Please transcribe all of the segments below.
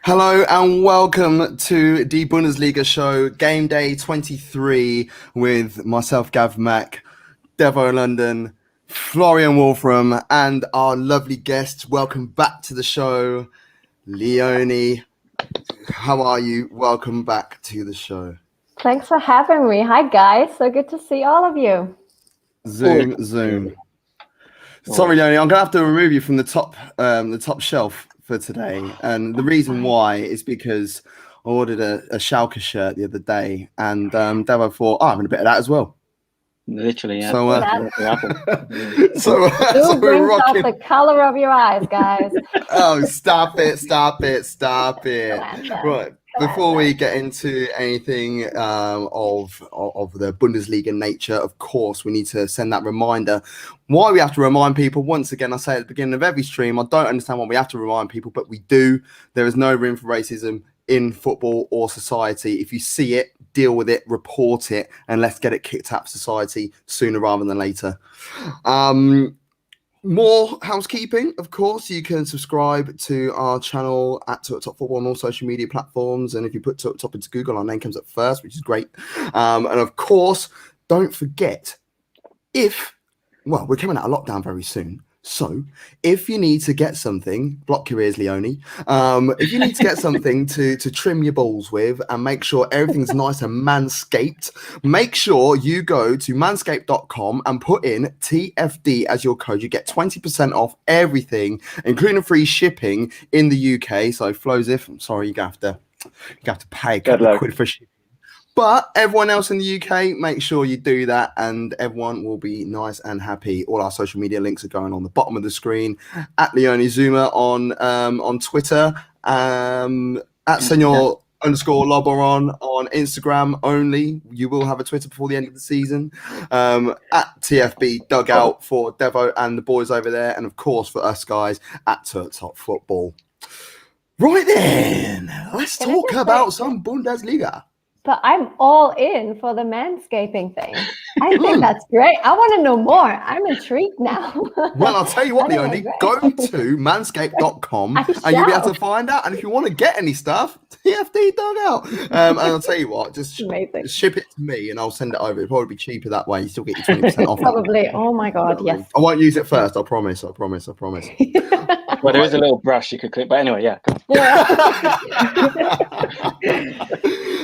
Hello and welcome to the Bundesliga Show GD23 with myself, Gav Mack, Devo London, Florian Wolfrum, and our lovely guest. Welcome back to the show, Leonie. How are you? Welcome back to the show. Thanks for having me. Hi, guys. So good to see all of you. Zoom. Sorry, Leonie, I'm going to have to remove you from the top shelf for today. And the reason why is because I ordered a Schalke shirt the other day, and Devo thought, I'm having a bit of that as well. Literally, yeah. So, so we're rocking. The color of your eyes, guys. Oh, stop it. Right. Before we get into anything of the Bundesliga nature, of course, we need to send that reminder. Why we have to remind people, once again, I say at the beginning of every stream, I don't understand why we have to remind people, but we do. There is no room for racism in football or society. If you see it, deal with it, report it, and let's get it kicked out of society sooner rather than later. More housekeeping, of course. You can subscribe to our channel at Top Football on all social media platforms. And if you put Top into Google, our name comes up first, which is great. And of course, don't forget, we're coming out of lockdown very soon. So if you need to get something, block your ears, Leonie. If you need to get something to trim your balls with and make sure everything's nice and manscaped, make sure you go to manscaped.com and put in TFD as your code. You get 20% off everything, including free shipping in the UK. So Flozif, I'm sorry, you have to pay a couple of quid for shipping. But everyone else in the UK, make sure you do that and everyone will be nice and happy. All our social media links are going on the bottom of the screen. At Leonie Zeumer on Twitter. At Senor_Loboron on Instagram only. You will have a Twitter before the end of the season. At TFB Dugout for Devo and the boys over there. And of course for us guys at Top Football. Right then, let's talk about some Bundesliga. But I'm all in for the manscaping thing. I think that's great. I want to know more. I'm intrigued now. Well, I'll tell you what, Leonie, go to manscaped.com and you'll be able to find out. And if you want to get any stuff, TFD Dugout. And I'll tell you what, just ship it to me and I'll send it over. It'll probably be cheaper that way. You still get your 20% off. Probably. Oh my God, yes. I won't use it first. I promise. Well, there is a little brush you could click, but anyway, yeah.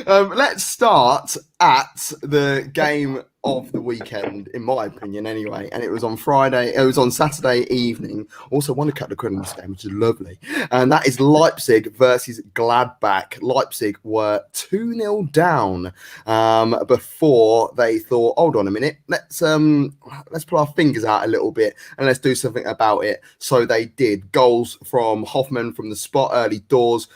Let's start at the game of the weekend, in my opinion, anyway. And it was on Saturday evening. Also, won a couple of quid in this game, which is lovely. And that is Leipzig versus Gladbach. Leipzig were 2-0 down before they thought, hold on a minute, let's pull our fingers out a little bit and let's do something about it. So they did. Goals from Hoffman from the spot early doors.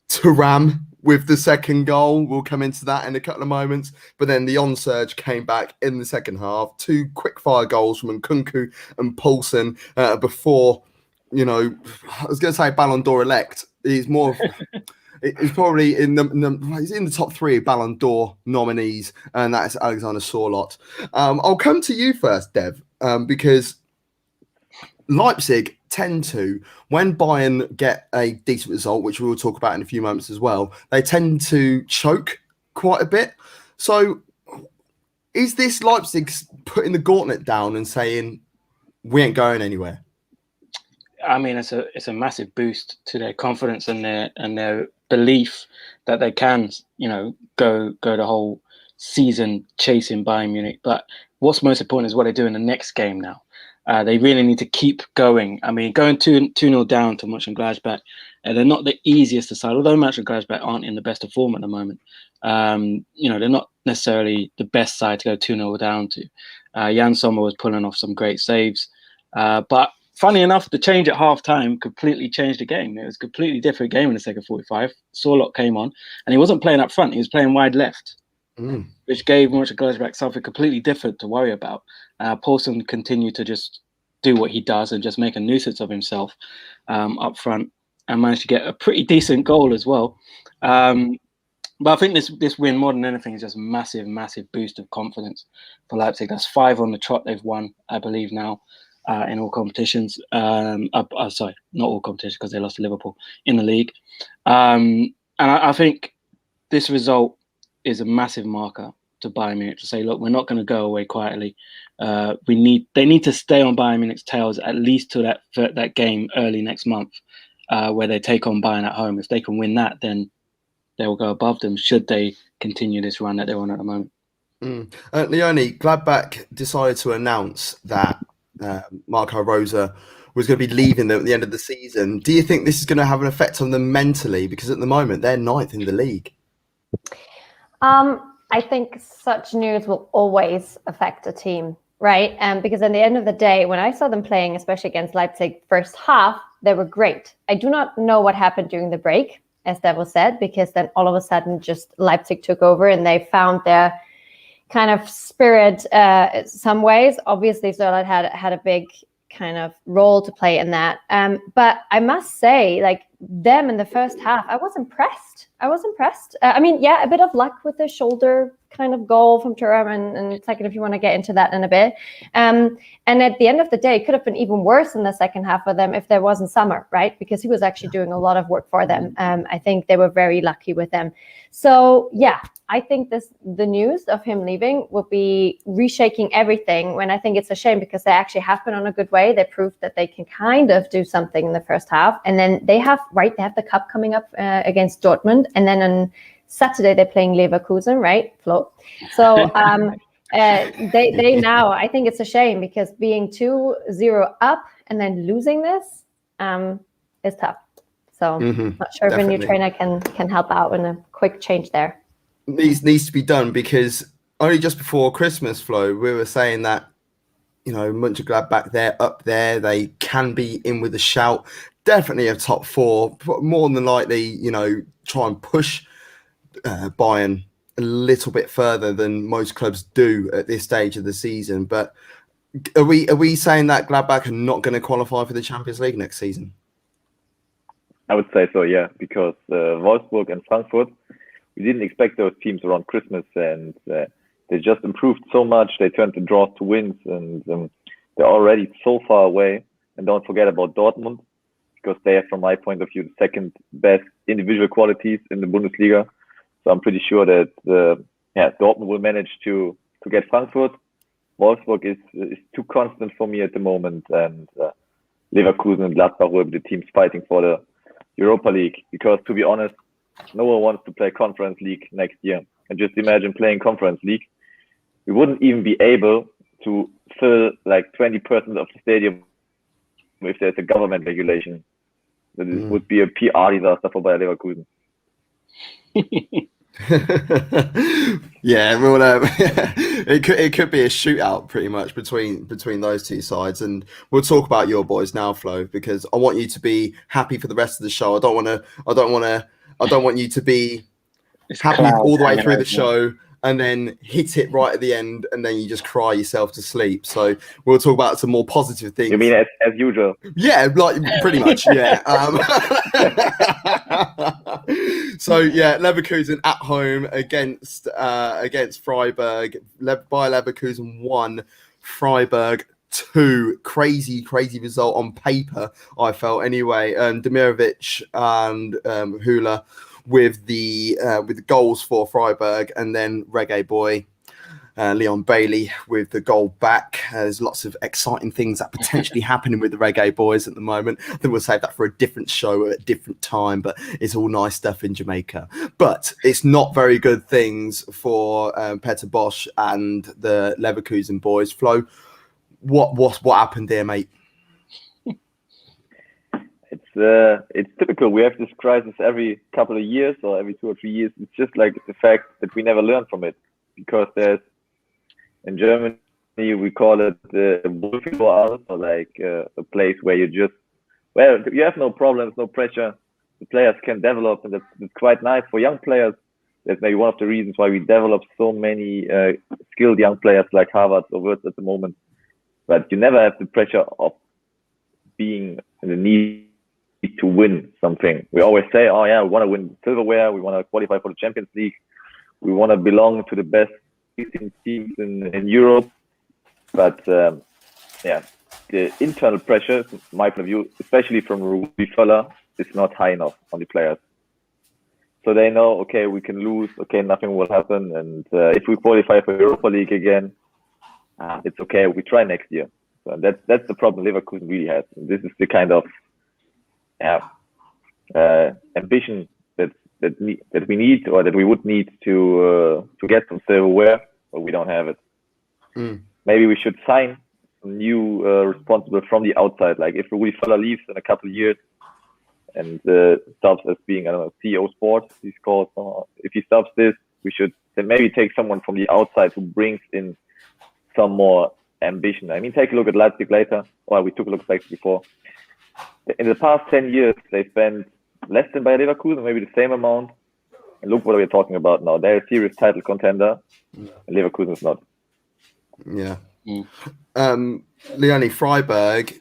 Thuram with the second goal. We'll come into that in a couple of moments. But then the on-surge came back in the second half. 2 quick-fire goals from Nkunku and Poulsen before, I was going to say Ballon d'Or elect. He's more... He's probably he's in the top 3 Ballon d'Or nominees, and that's Alexander Sorloth. I'll come to you first, Dev, because Leipzig tend to, when Bayern get a decent result, which we will talk about in a few moments as well, they tend to choke quite a bit. So is this Leipzig putting the gauntlet down and saying, we ain't going anywhere? I mean, it's a massive boost to their confidence and their belief that they can, go the whole season chasing Bayern Munich. But what's most important is what they do in the next game now. They really need to keep going. I mean, going 2-0 down to Mönchengladbach, they're not the easiest to side, although Mönchengladbach aren't in the best of form at the moment. They're not necessarily the best side to go 2-0 down to. Jan Sommer was pulling off some great saves. But funny enough, the change at half-time completely changed the game. It was a completely different game in the second 45. Sorloth came on, and he wasn't playing up front. He was playing wide left. Which gave Mönchengladbach something completely different to worry about. Poulsen continued to just do what he does and just make a nuisance of himself up front and managed to get a pretty decent goal as well. But I think this win, more than anything, is just a massive, massive boost of confidence for Leipzig. That's 5 on the trot they've won, I believe now. in all competitions. Sorry, not all competitions because they lost to Liverpool in the league. And I think this result is a massive marker to Bayern Munich to say, look, we're not going to go away quietly. They need to stay on Bayern Munich's tails at least to that game early next month, where they take on Bayern at home. If they can win that, then they will go above them. Should they continue this run that they're on at the moment? Leonie, Gladbach decided to announce that Marco Rose was going to be leaving them at the end of the season. Do you think this is going to have an effect on them mentally? Because at the moment they're 9th in the league. I think such news will always affect a team, right? Because at the end of the day, when I saw them playing, especially against Leipzig, first half, they were great. I do not know what happened during the break, as Devo said, because then all of a sudden just Leipzig took over and they found their kind of spirit some ways. Obviously, Sörloth had a big kind of role to play in that. But I must say, like, them in the first half, I was impressed. I mean, yeah, a bit of luck with the shoulder kind of goal from Thuram, and second, if you want to get into that in a bit. And at the end of the day, it could have been even worse in the second half for them if there wasn't Sommer, right? Because he was actually doing a lot of work for them. I think they were very lucky with them. So yeah, I think the news of him leaving will be reshaking everything, when I think it's a shame because they actually have been on a good way. They proved that they can kind of do something in the first half. And then they have the cup coming up against Dortmund. And then on Saturday, they're playing Leverkusen, right, Flo? So they now, I think it's a shame because being 2-0 up and then losing this is tough. So not sure if a new trainer can help out in a quick change there. Needs to be done, because only just before Christmas, Flo, we were saying that, you know, Mönchengladbach, they're up there. They can be in with a shout. Definitely a top 4. More than likely, you know, try and push Bayern a little bit further than most clubs do at this stage of the season. But are we saying that Gladbach are not going to qualify for the Champions League next season? I would say so, yeah, because Wolfsburg and Frankfurt, we didn't expect those teams around Christmas, and they just improved so much. They turned the draws to wins, and they're already so far away. And don't forget about Dortmund, because they have, from my point of view, the second best individual qualities in the Bundesliga. So I'm pretty sure that Dortmund will manage to get Frankfurt. Wolfsburg is too constant for me at the moment, and Leverkusen and Gladbach will be the teams fighting for the Europa League, because to be honest, no one wants to play Conference League next year. And just imagine playing Conference League. We wouldn't even be able to fill like 20% of the stadium if there's a government regulation. That would be a PR disaster for Bayer Leverkusen. Yeah, well, it could be a shootout pretty much between those two sides, and we'll talk about your boys now, Flo, because I want you to be happy for the rest of the show. I don't want you to be happy all the way through the show and then hit it right at the end, and then you just cry yourself to sleep. So we'll talk about some more positive things. You mean as usual? Yeah, like pretty much. Yeah. So yeah, Leverkusen at home against Freiburg. Bayer Leverkusen 1, Freiburg 2. Crazy result on paper, I felt anyway. Demirovic and Hula with the goals for Freiburg, and then Reggae Boy Leon Bailey with the goal back. There's lots of exciting things that potentially happening with the Reggae Boys at the moment. I think we'll save that for a different show at a different time, but it's all nice stuff in Jamaica. But it's not very good things for Peter Bosch and the Leverkusen boys. Flo, what happened there, mate? It's typical. We have this crisis every couple of years or every 2 or 3 years. It's just like the fact that we never learn from it, because there's, in Germany, we call it the Wohlfühlort, or like a place where you have no problems, no pressure. The players can develop, and that's quite nice for young players. That's maybe one of the reasons why we develop so many skilled young players like Harvard or Wirtz at the moment. But you never have the pressure of being in the need to win something. We always say, oh yeah, we want to win silverware, we want to qualify for the Champions League, we want to belong to the best teams in Europe. But the internal pressure, from my point of view, especially from Rudi Völler, is not high enough on the players. So they know, okay, we can lose, okay, nothing will happen, and if we qualify for Europa League again, it's okay, we try next year. So that's the problem Leverkusen really has. And this is the kind of ambition that we need, or that we would need to get some silverware, but we don't have it. Maybe we should sign some new responsible from the outside. Like if Rudi Völler leaves in a couple of years and stops as being, I don't know, CEO Sports, he's called. If he stops this, we should then maybe take someone from the outside who brings in some more ambition. I mean, take a look at Leipzig later. Well, we took a look at Leipzig before. In the past 10 years, they spent less than Bayer Leverkusen, maybe the same amount. And look what we're talking about now. They're a serious title contender, and Leverkusen is not. Yeah. Leonie, Freiburg,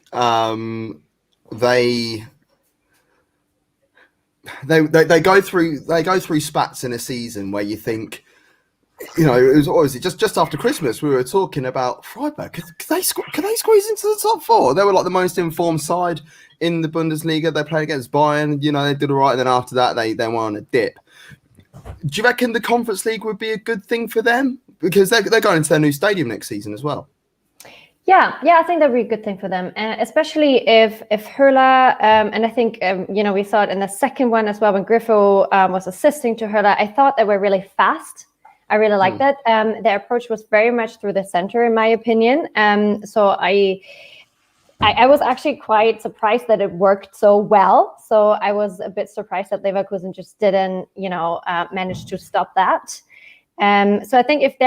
they go through spats in a season where you think, you know, it was obviously just after Christmas we were talking about Freiburg. Could they squeeze into the top four? They were like the most informed side in the Bundesliga. They played against Bayern, you know, they did all right. And then after that, they went on a dip. Do you reckon the Conference League would be a good thing for them? Because they're going into their new stadium next season as well. Yeah, I think that'd be a good thing for them, especially if Höller, and I think you know, we saw it in the second one as well when Griffo was assisting to Höller. I thought they were really fast. I really liked that. Their approach was very much through the center, in my opinion. So I was actually quite surprised that it worked so well. So I was a bit surprised that Leverkusen just didn't, you know, manage to stop that. So I think if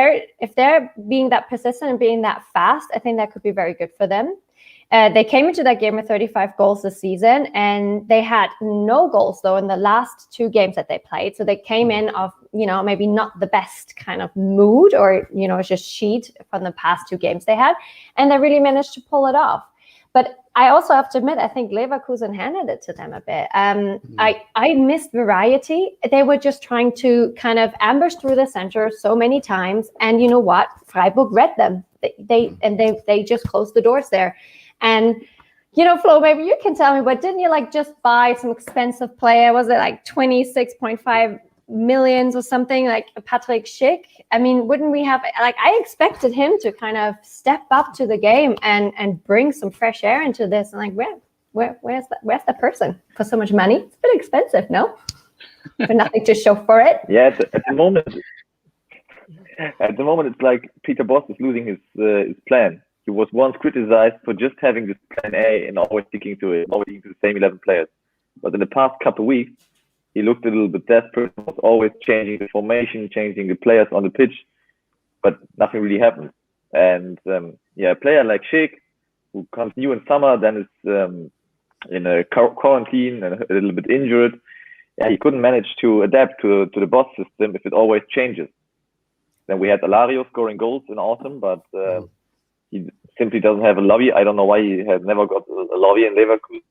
they're being that persistent and being that fast, I think that could be very good for them. They came into that game with 35 goals this season, and they had no goals though in the last 2 games that they played. So they came in of, you know, maybe not the best kind of mood, or, you know, just sheet from the past 2 games they had, and they really managed to pull it off. But I also have to admit, I think Leverkusen handed it to them a bit. I missed variety. They were just trying to kind of ambush through the center so many times, and you know what? Freiburg read them. They just closed the doors there. And you know, Flo, maybe you can tell me, but didn't you like just buy some expensive player? Was it like 26.5 million or something, like Patrick Schick? I mean, wouldn't we have, like, I expected him to kind of step up to the game and bring some fresh air into this. And like, where's the person for so much money? It's a bit expensive, no? For nothing to show for it. Yeah, at the moment, it's like Peter Bosz is losing his plan. He was once criticized for just having this plan A and always sticking to it, always sticking to the same 11 players. But in the past couple of weeks, he looked a little bit desperate, was always changing the formation, changing the players on the pitch, but nothing really happened. And a player like Schick, who comes new in summer, then is in a quarantine and a little bit injured, he couldn't manage to adapt to the Bosz system if it always changes. Then we had Alario scoring goals in autumn, but he simply doesn't have a lobby. I don't know why he has never got a lobby in Leverkusen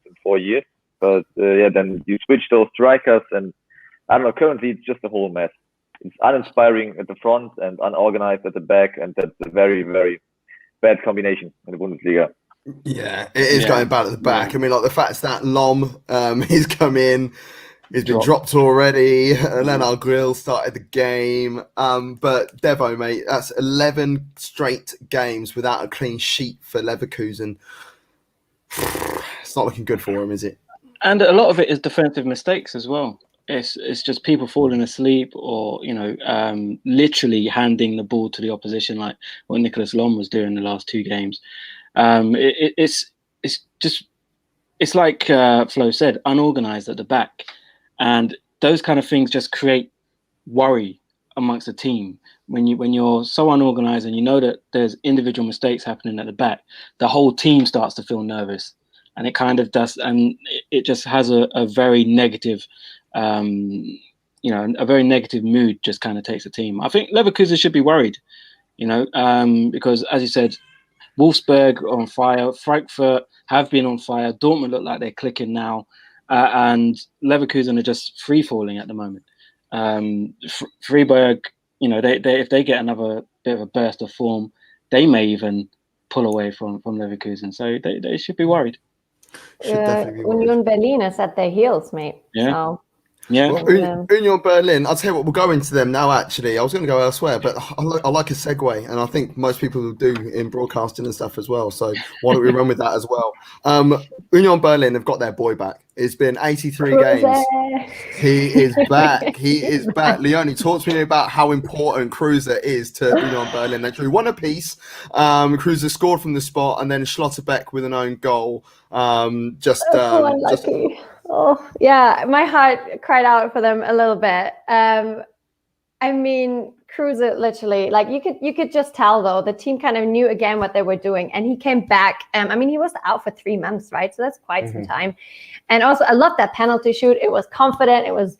in 4 years. But then you switch those strikers, and I don't know, currently it's just a whole mess. It's uninspiring at the front and unorganized at the back, and that's a very, very bad combination in the Bundesliga. Yeah, it is going bad at the back. Yeah. I mean, like the fact that Lom he's come in, he's been dropped already, and then our Grill started the game. But Devo, mate, that's 11 straight games without a clean sheet for Leverkusen. It's not looking good for him, is it? And a lot of it is defensive mistakes as well. It's just people falling asleep, or literally handing the ball to the opposition, like what Nicholas Lom was doing the last 2 games. It's like Flo said, unorganized at the back, and those kind of things just create worry amongst the team. When you're so unorganized and you know that there's individual mistakes happening at the back, the whole team starts to feel nervous. And it kind of does, and it just has a very negative, a very negative mood just kind of takes the team. I think Leverkusen should be worried, because as you said, Wolfsburg on fire, Frankfurt have been on fire, Dortmund look like they're clicking now, and Leverkusen are just free falling at the moment. Freiburg, they if they get another bit of a burst of form, they may even pull away from Leverkusen. So they should be worried. Should definitely be worried. Union Berlin is at their heels, mate. Yeah. So. Yeah. Well, Union Berlin, I'll tell you what, we'll go into them now, actually. I was going to go elsewhere, but I like a segue, and I think most people do in broadcasting and stuff as well. So why don't we run with that as well? Union Berlin have got their boy back. It's been 83 games. He is back. He is back. Leonie, talk to me about how important Kreuzer is to Union Berlin. They drew one apiece. Kreuzer scored from the spot, and then Schlotterbeck with an own goal. Unlucky. Oh, yeah, my heart cried out for them a little bit. I mean, Kreuzer literally, like you could just tell though, the team kind of knew again what they were doing, and he came back. I mean, he was out for 3 months, right? So that's quite some time. And also, I love that penalty shoot. It was confident. It was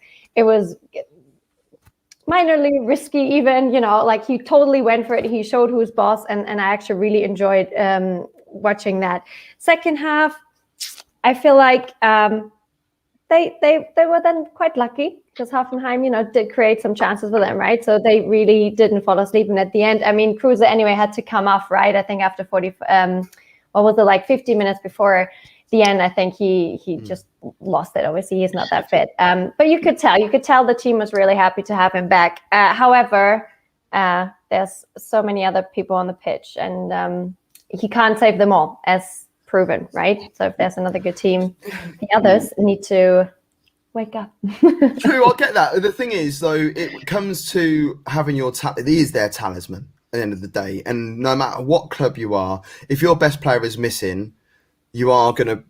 minorly risky, even. You know, like he totally went for it. He showed who's boss, and I actually really enjoyed watching that. Second half, I feel like they were then quite lucky because Hoffenheim, you know, did create some chances for them, right? So they really didn't fall asleep. And at the end, I mean, Kreuzer anyway had to come off, right? I think after 50 minutes before the end, I think he just lost it. Obviously, he's not that fit. But you could tell the team was really happy to have him back. However, there's so many other people on the pitch, and he can't save them all, as proven, right? So if there's another good team, the others need to wake up. True, I'll get that. The thing is, though, it comes to having your it is their talisman at the end of the day. And no matter what club you are, if your best player is missing, you're not going to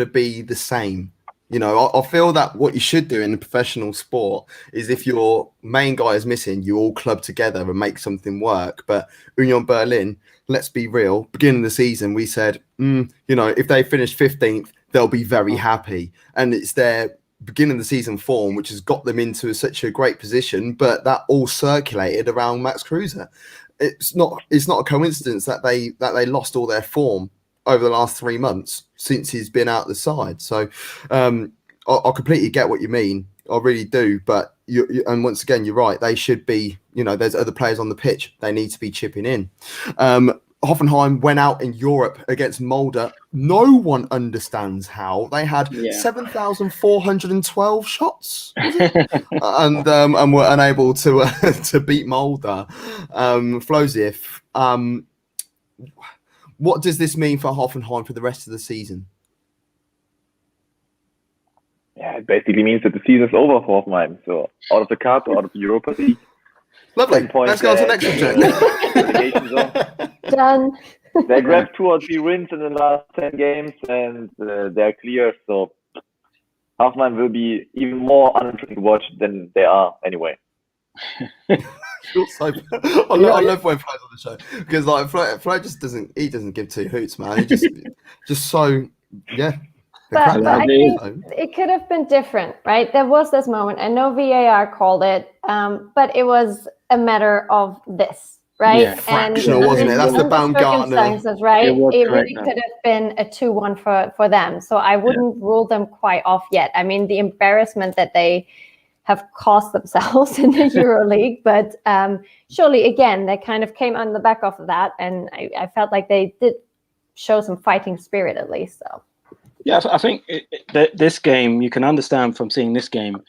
be the same. You know, I feel that what you should do in a professional sport is if your main guy is missing, you all club together and make something work. But Union Berlin, let's be real, beginning of the season, we said, you know, if they finish 15th, they'll be very happy. And it's their beginning of the season form, which has got them into such a great position, but that all circulated around Max Kreuzer. It's not a coincidence that they lost all their form over the last 3 months since he's been out the side. So I completely get what you mean. I really do. But and once again, you're right. They should be, you know, there's other players on the pitch. They need to be chipping in. Hoffenheim went out in Europe against Mulder. No one understands how. They had 7,412 shots and were unable to beat Mulder. Flozif, what does this mean for Hoffenheim for the rest of the season? Yeah, it basically means that the season is over for Hoffenheim. So out of the cup, out of the Europa League. Lovely. Let's go on to the next subject. Done. They grabbed 2 or 3 wins in the last 10 games, and they're clear. So Hoffenheim will be even more uninteresting to watch than they are anyway. I love when Flo's on the show because like Flo just doesn't give 2 hoots, man. He just so But I think it could have been different, right? There was this moment. I know VAR called it, but it was a matter of this, right? Yeah, fractional, wasn't it? That's the Baumgartner, right? It really could have been a 2-1 for them. So I wouldn't rule them quite off yet. I mean, the embarrassment that they have caused themselves in the EuroLeague, but surely again they kind of came on the back of that, and I felt like they did show some fighting spirit at least. So yeah, I think this game, you can understand from seeing this game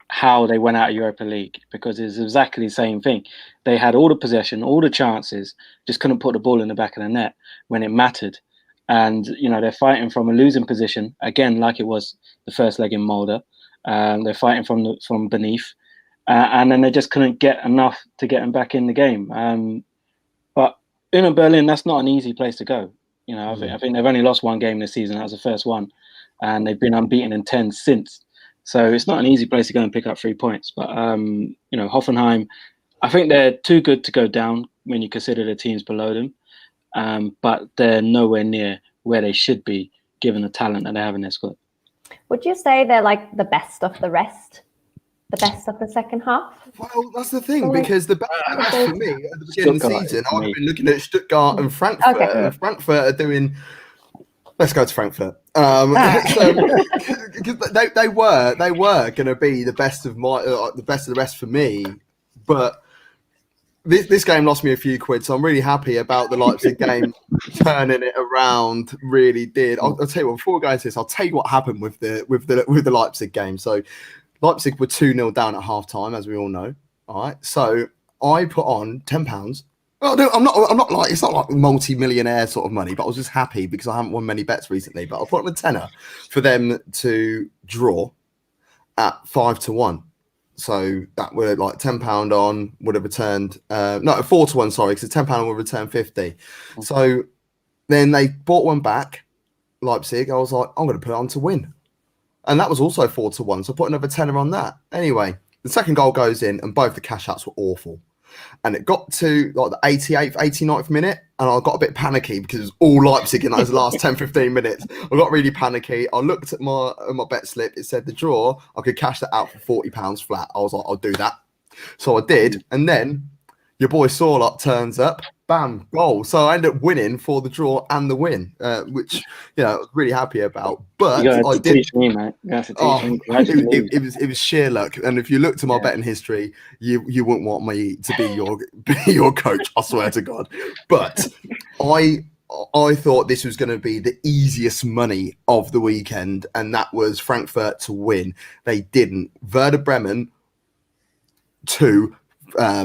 how they went out of Europa League, because it's exactly the same thing. They had all the possession, all the chances, just couldn't put the ball in the back of the net when it mattered. And you know, they're fighting from a losing position again, like it was the first leg in Mulder. They're fighting from beneath, and then they just couldn't get enough to get them back in the game. But Union Berlin, that's not an easy place to go. You know, I think they've only lost 1 game this season. That was the first one, and they've been unbeaten in 10 since. So it's not an easy place to go and pick up 3 points. But you know, Hoffenheim, I think they're too good to go down when you consider the teams below them. But they're nowhere near where they should be, given the talent that they have in their squad. Would you say they're like the best of the rest? The best of the second half? Well, that's the thing, because the best for me at the beginning of the season, I've been looking at Stuttgart and Frankfurt. Okay. And Frankfurt are doing. Let's go to Frankfurt. They were going to be the best of the rest for me, but This game lost me a few quid, so I'm really happy about the Leipzig game turning it around. Really did. I'll tell you what. Before we go into this, I'll tell you what happened with the Leipzig game. So Leipzig were 2-0 down at half time, as we all know. All right. So I put on £10. Oh, no, I'm not like, it's not like multi-millionaire sort of money, but I was just happy because I haven't won many bets recently. But I put on a tenner for them to draw at 5-1. So that would like £10 on would have returned 4-1, sorry, because £10 would return 50. So then they bought one back, Leipzig. I was like, I'm going to put it on to win. And that was also 4-1. So I put another tenner on that. Anyway, the second goal goes in and both the cash outs were awful. And it got to like the 88th, 89th minute, and I got a bit panicky because it was all Leipzig in those last 10, 15 minutes. I got really panicky. I looked at my bet slip. It said the draw, I could cash that out for £40 flat. I was like, I'll do that. So I did. And then your boy Sorlock turns up, bam, goal. So I ended up winning for the draw and the win, which, you know, I was really happy about. But you I did. Teach me, mate. You have to teach me. It was sheer luck. And if you look to my betting history, you wouldn't want me to be your coach, I swear to God. But I thought this was going to be the easiest money of the weekend, and that was Frankfurt to win. They didn't. Werder Bremen 2,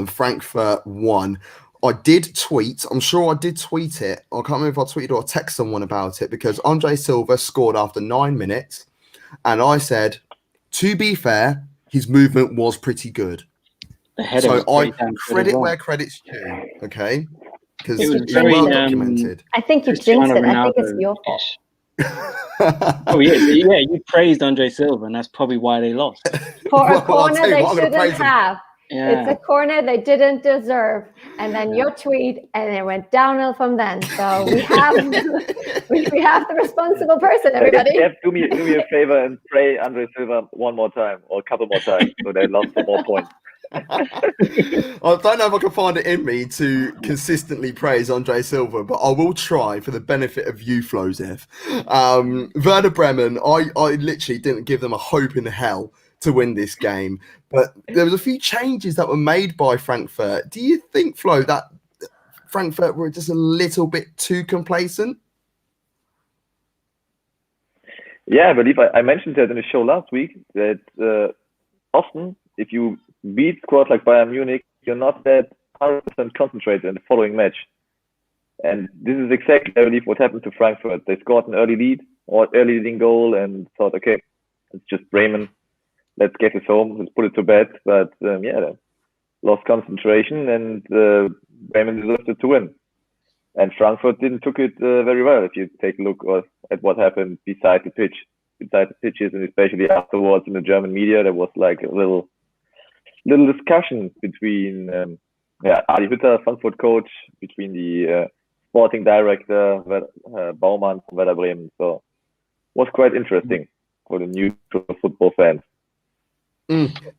Frankfurt 1. I did tweet. I'm sure I did tweet it. I can't remember if I tweeted or text someone about it because Andre Silva scored after 9 minutes, and I said, to be fair, his movement was pretty good. So I credit where credit's due. Okay, because it was very well documented. I think you jinxed it. I think it's your fault. Oh yeah, you praised Andre Silva, and that's probably why they lost. For a corner they shouldn't have. Yeah. It's a corner they didn't deserve, and then your tweet, and it went downhill from then. So we have we have the responsible person. Everybody, do me a favor and pray Andre Silva one more time or a couple more times, so they lost some more points. I don't know if I can find it in me to consistently praise Andre Silva, but I will try for the benefit of you, Flozev. Werder Bremen, I literally didn't give them a hope in hell to win this game, but there was a few changes that were made by Frankfurt. Do you think, Flo, that Frankfurt were just a little bit too complacent? Yeah, I believe I mentioned that in the show last week, that often if you beat squads like Bayern Munich, you're not that 100% concentrated in the following match. And this is exactly, I believe, what happened to Frankfurt. They scored an early lead or early leading goal and thought, okay, it's just Bremen. Let's get this home. Let's put it to bed. But they lost concentration, and Bremen deserved it to win. And Frankfurt didn't took it very well. If you take a look at what happened beside the pitches, and especially afterwards in the German media, there was like a little discussion between Adi Hütter, Frankfurt coach, between the sporting director Baumann from Werder Bremen. So it was quite interesting for the neutral football fans.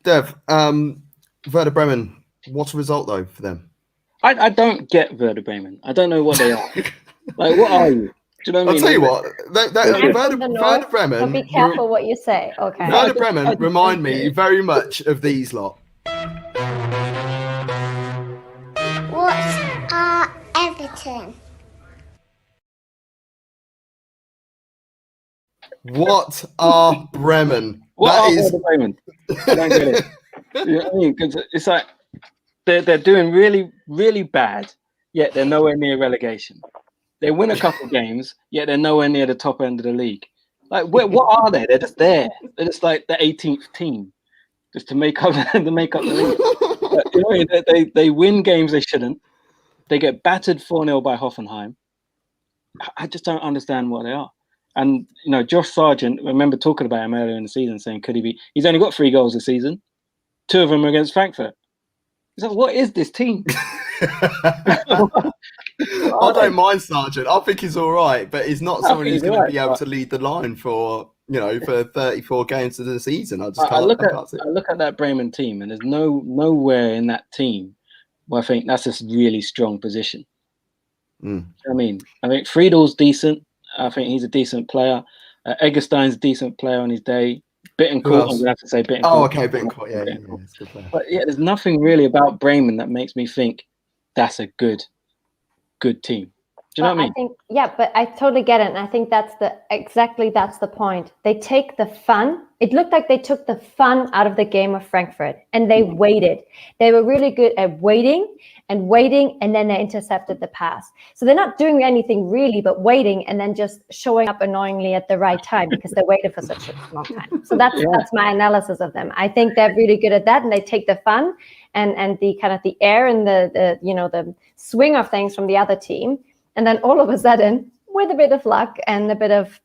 Dev, Werder Bremen, what's the result though for them? I don't get Werder Bremen. I don't know what they are. Like, what are you? Do you know what I mean? I'll tell you what, Werder Bremen. But be careful what you say. Okay. Werder Bremen remind me very much of these lot. What are Everton? What are Bremen? Werder Bremen? I don't get it. You know what I mean? 'Cause it's like they're doing really, really bad, yet they're nowhere near relegation. They win a couple games, yet they're nowhere near the top end of the league. Like, what are they? They're just there. They're just like the 18th team, just to make up the league. But, you know, they win games they shouldn't. They get battered 4-0 by Hoffenheim. I just don't understand what they are. And, you know, Josh Sargent, I remember talking about him earlier in the season, saying, could he be? He's only got 3 goals this season. 2 of them are against Frankfurt. He's like, what is this team? I don't mind Sargent. I think he's all right, but he's not someone who's going to be able to lead the line for 34 games of the season. I look at that Bremen team, and there's nowhere in that team where I think that's a really strong position. I mean, Friedel's decent. I think he's a decent player. Eggestein's a decent player on his day. Bittencourt, I'm going to have to say Bittencourt. Oh, okay, Bittencourt. Yeah, it's a good player. But yeah, there's nothing really about Bremen that makes me think that's a good team. Do you know what I mean? I think, yeah, but I totally get it. And I think that's the point. They take the fun. It looked like they took the fun out of the game of Frankfurt and they waited. They were really good at waiting, and then they intercepted the pass. So they're not doing anything really, but waiting and then just showing up annoyingly at the right time because they waited for such a long time. So that's my analysis of them. I think they're really good at that, and they take the fun and the kind of the air and the swing of things from the other team. And then all of a sudden, with a bit of luck and a bit of,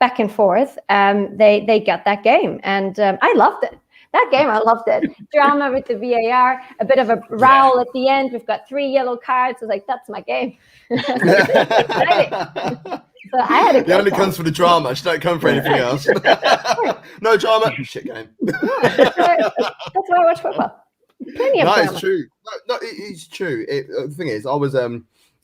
back and forth, they got that game. And I loved it. That game, I loved it. Drama with the VAR, a bit of a row at the end. We've got 3 yellow cards. I was like, that's my game. So I had a It only comes for the drama. She don't come for anything else. No drama. Shit game. That's why I watch football. Plenty of drama. It's true. No, it's true. The thing is,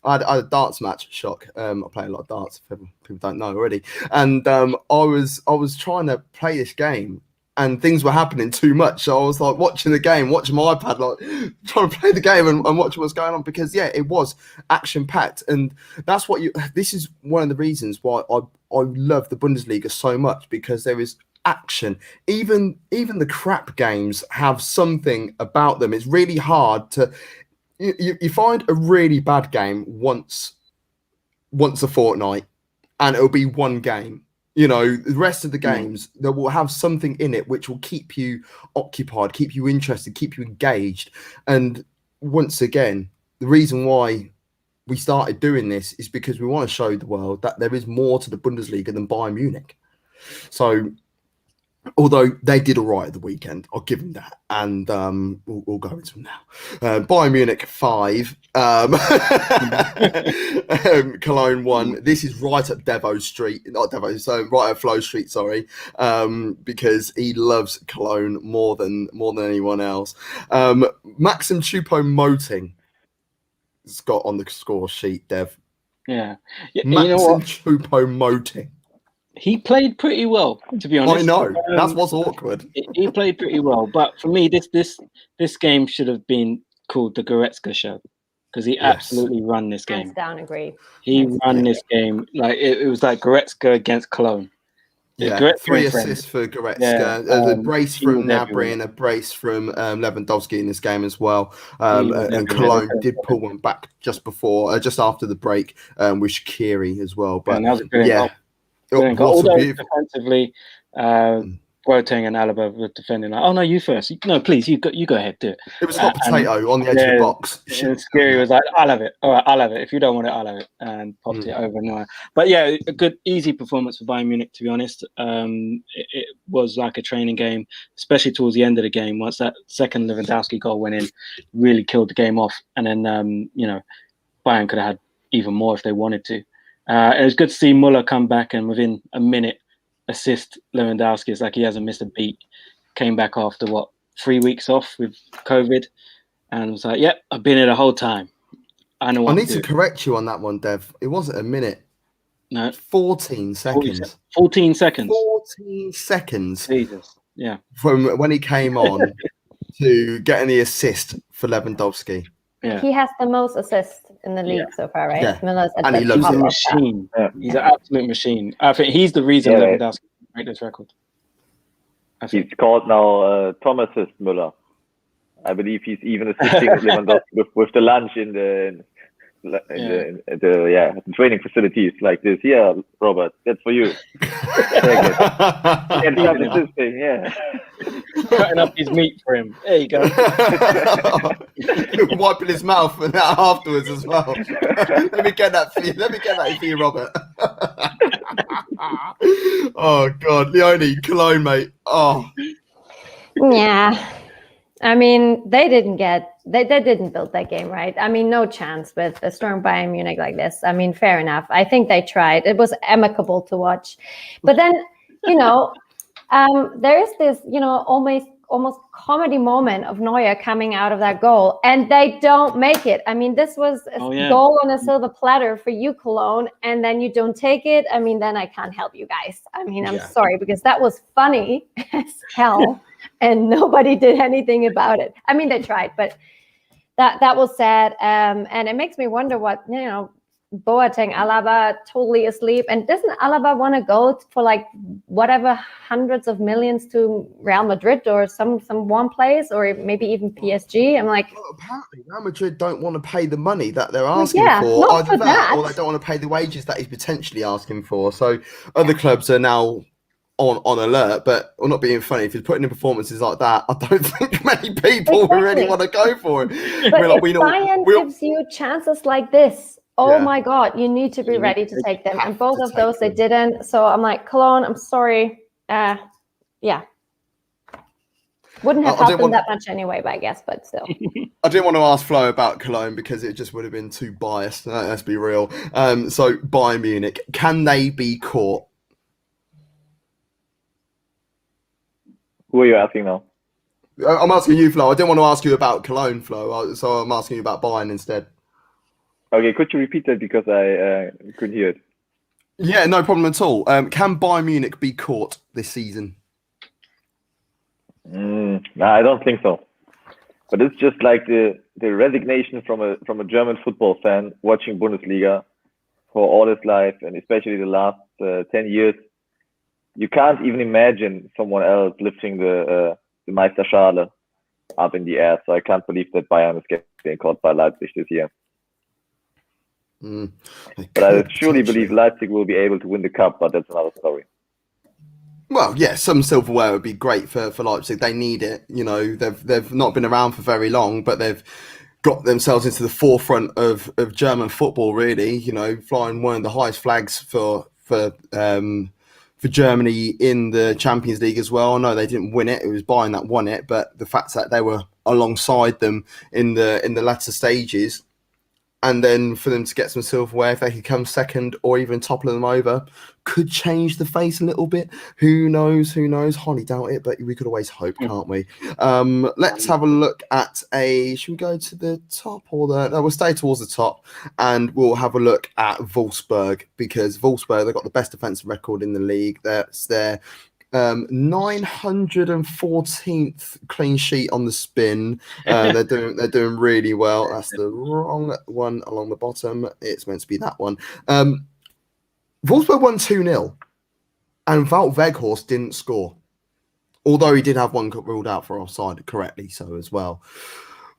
I had a darts match. Shock. I play a lot of darts. If people don't know already. And I was trying to play this game, and things were happening too much. So I was like watching the game, watching my iPad, like trying to play the game and watching what's going on, because it was action packed, and that's what this is one of the reasons why I love the Bundesliga so much, because there is action. Even the crap games have something about them. It's really hard to. You find a really bad game once a fortnight, and it'll be one game. The rest of the games, that will have something in it which will keep you occupied, keep you interested, keep you engaged. And once again, the reason why we started doing this is because we want to show the world that there is more to the Bundesliga than Bayern Munich. So, although they did all right at the weekend, I'll give them that. And we'll go into them now. Bayern Munich 5. Cologne 1. This is right up Devo Street. Not Devo, so right up Flo Street, sorry. Because he loves Cologne more than anyone else. Maxim Choupo-Moting has got on the score sheet, Dev. Yeah. Maxim Choupo-Moting. He played pretty well, to be honest. I know. That's what's awkward. He played pretty well, but for me, this game should have been called the Goretzka Show, because he absolutely run this game. Hands down, agree. He ran this game like it was like Goretzka against Cologne. Yeah, 3 assists for Goretzka. A brace from Gnabry and a brace from Lewandowski in this game as well. And Cologne did pull one back just after the break with Shaqiri as well. But that was a brilliant goal. Although defensively, Boateng and Alaba were defending like, oh no, you first. No, please, you go ahead, do it. It was hot potato on the edge of the box. And Skiri was like, I'll have it. All right, I'll have it. If you don't want it, I'll have it. And popped it over and But yeah, a good, easy performance for Bayern Munich, to be honest. It was like a training game, especially towards the end of the game. Once that second Lewandowski goal went in, really killed the game off. And then, Bayern could have had even more if they wanted to. It was good to see Muller come back and within a minute assist Lewandowski. It's like he hasn't missed a beat. Came back after 3 weeks off with COVID, and was like, "Yep, I've been here the whole time. I know what." I need to correct you on that one, Dev. It wasn't a minute. No, 14 seconds. 14 seconds. 14 seconds. Jesus, yeah. From when he came on to getting the assist for Lewandowski. Yeah. He has the most assists in the league so far, right? Yeah. Miller's And he loves He's a machine. Yeah. He's an absolute machine. I think he's the reason Lewandowski break this record. He's called now Tom Assist Müller. I believe he's even assisting Lewandowski with the lunch in the training facilities like this. Yeah, Robert, that's for you. And start assisting, cutting up his meat for him. There you go. Wiping his mouth and that afterwards as well. Let me get that for you, Robert. Oh God, Leonie, Cologne, mate. Oh, yeah. I mean, they didn't build that game right. I mean, no chance with a strong Bayern Munich like this. I mean, fair enough. I think they tried. It was amicable to watch. But then, there is this, almost comedy moment of Neuer coming out of that goal, and they don't make it. I mean, this was a goal on a silver platter for you, Cologne, and then you don't take it. I mean, then I can't help you guys. I mean, I'm sorry, because that was funny as hell. And nobody did anything about it. I mean, they tried, but that was sad. And it makes me wonder what, Boateng, Alaba totally asleep. And doesn't Alaba want to go for like whatever hundreds of millions to Real Madrid or some warm place, or maybe even PSG? I'm like, well, apparently Real Madrid don't want to pay the money that they're asking for. not Either for that, that, or they don't want to pay the wages that he's potentially asking for. So other clubs are now on alert, but we're not being funny. If he's putting in performances like that, I don't think many people really want to go for him. But if Bayern gives you chances like this, oh my God, you need to be ready to take them. And both of those they didn't. So I'm like, Cologne, I'm sorry. Wouldn't have helped them that much anyway, but I guess, but still. I didn't want to ask Flo about Cologne because it just would have been too biased. Let's be real. So Bayern Munich, can they be caught? Who are you asking now? I'm asking you, Flo. I didn't want to ask you about Cologne, Flo, so I'm asking you about Bayern instead. Okay, could you repeat that because I couldn't hear it? Yeah, no problem at all. Can Bayern Munich be caught this season? No, I don't think so. But it's just like the resignation from a German football fan watching Bundesliga for all his life, and especially the last 10 years. You can't even imagine someone else lifting the Meisterschale up in the air. So I can't believe that Bayern is getting caught by Leipzig this year. But I surely believe Leipzig will be able to win the cup, but that's another story. Well, yeah, some silverware would be great for Leipzig. They need it. They've not been around for very long, but they've got themselves into the forefront of German football, really. Flying one of the highest flags for Germany in the Champions League as well. No, they didn't win it. It was Bayern that won it, but the fact that they were alongside them in the latter stages, and then for them to get some silverware, if they could come second or even topple them over, could change the face a little bit. Who knows? Highly doubt it, but we could always hope, can't we? Let's have a look at should we go to the top or no, we'll stay towards the top, and we'll have a look at Wolfsburg, because Wolfsburg, they've got the best defensive record in the league. That's their 914th clean sheet on the spin. They're doing really well. That's the wrong one along the bottom. It's meant to be that one. Wolfsburg won 2-0, and Wout Weghorst didn't score, although he did have one ruled out for offside correctly, so as well.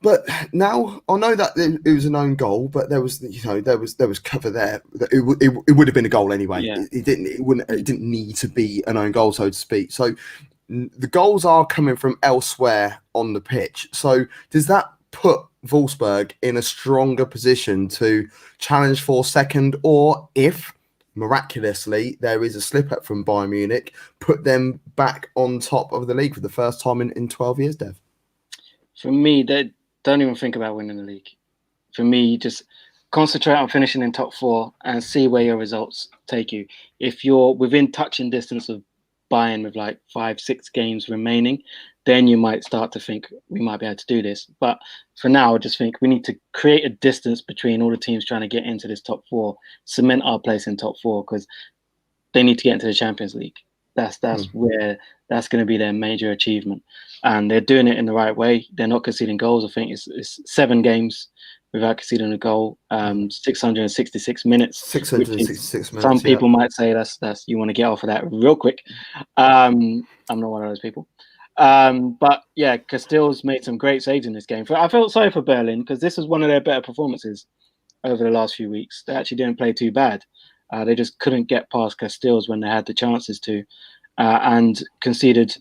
But now I know that it was an own goal, but there was cover there. It would have been a goal anyway. Yeah. It didn't need to be an own goal, so to speak. So the goals are coming from elsewhere on the pitch. So does that put Wolfsburg in a stronger position to challenge for second, or if miraculously there is a slip up from Bayern Munich, put them back on top of the league for the first time in 12 years, Dev? For me, they don't even think about winning the league. For me, just concentrate on finishing in top four and see where your results take you. If you're within touching distance of Bayern with like 5-6 games remaining, then you might start to think we might be able to do this. But for now, I just think we need to create a distance between all the teams trying to get into this top four, cement our place in top four, because they need to get into the Champions League. That's where that's going to be their major achievement, and they're doing it in the right way. They're not conceding goals. I think it's 7 games without conceding a goal, 666 minutes. 666 minutes. Some people might say that's you want to get off of that real quick. I'm not one of those people. But yeah, Castells made some great saves in this game. I felt sorry for Berlin, because this was one of their better performances over the last few weeks. They actually didn't play too bad. They just couldn't get past Castells when they had the chances to, and conceded,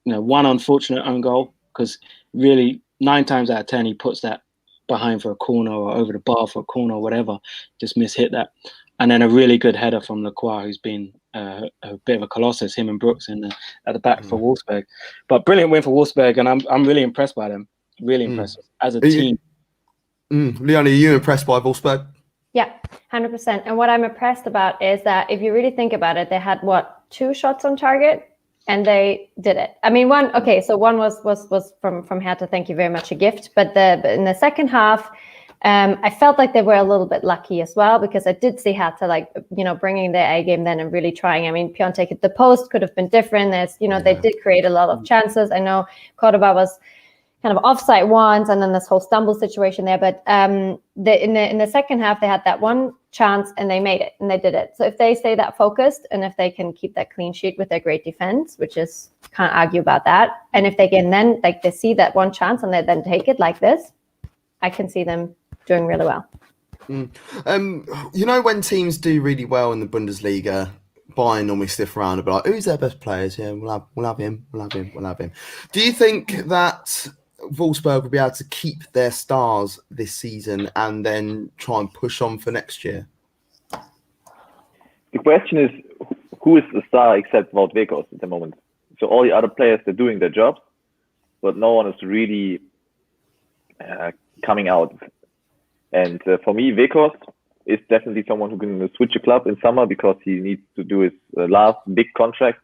one unfortunate own goal, because really 9 times out of 10 he puts that behind for a corner or over the bar for a corner or whatever, just mishit that. And then a really good header from Lacroix, who's been a bit of a colossus, him and Brooks at the back for Wolfsburg. But brilliant win for Wolfsburg, and I'm really impressed by them. Really impressed as a team. Leonie, are you impressed by Wolfsburg? Yeah, 100%. And what I'm impressed about is that if you really think about it, they had 2 shots on target, and they did it. I mean, one was from Hertha, thank you very much, a gift. But in the second half, I felt like they were a little bit lucky as well, because I did see Hertha bringing their A game then and really trying. I mean, Piontek at the post could have been different. They did create a lot of chances. I know Cordoba was kind of offside once, and then this whole stumble situation there. But in the second half, they had that one chance and they made it and they did it. So if they stay that focused and if they can keep that clean sheet with their great defense, which is can't argue about that, and if they can then like they see that one chance and they then take it like this, I can see them doing really well. You know, when teams do really well in the Bundesliga, Bayern normally sniff around and be like, who's their best players? Yeah, we'll have him. Do you think that Wolfsburg will be able to keep their stars this season and then try and push on for next year? The question is, who is the star except Wout Weghorst at the moment? So all the other players, they're doing their jobs, but no one is really coming out. And for me, Weghorst is definitely someone who can switch a club in summer because he needs to do his last big contract.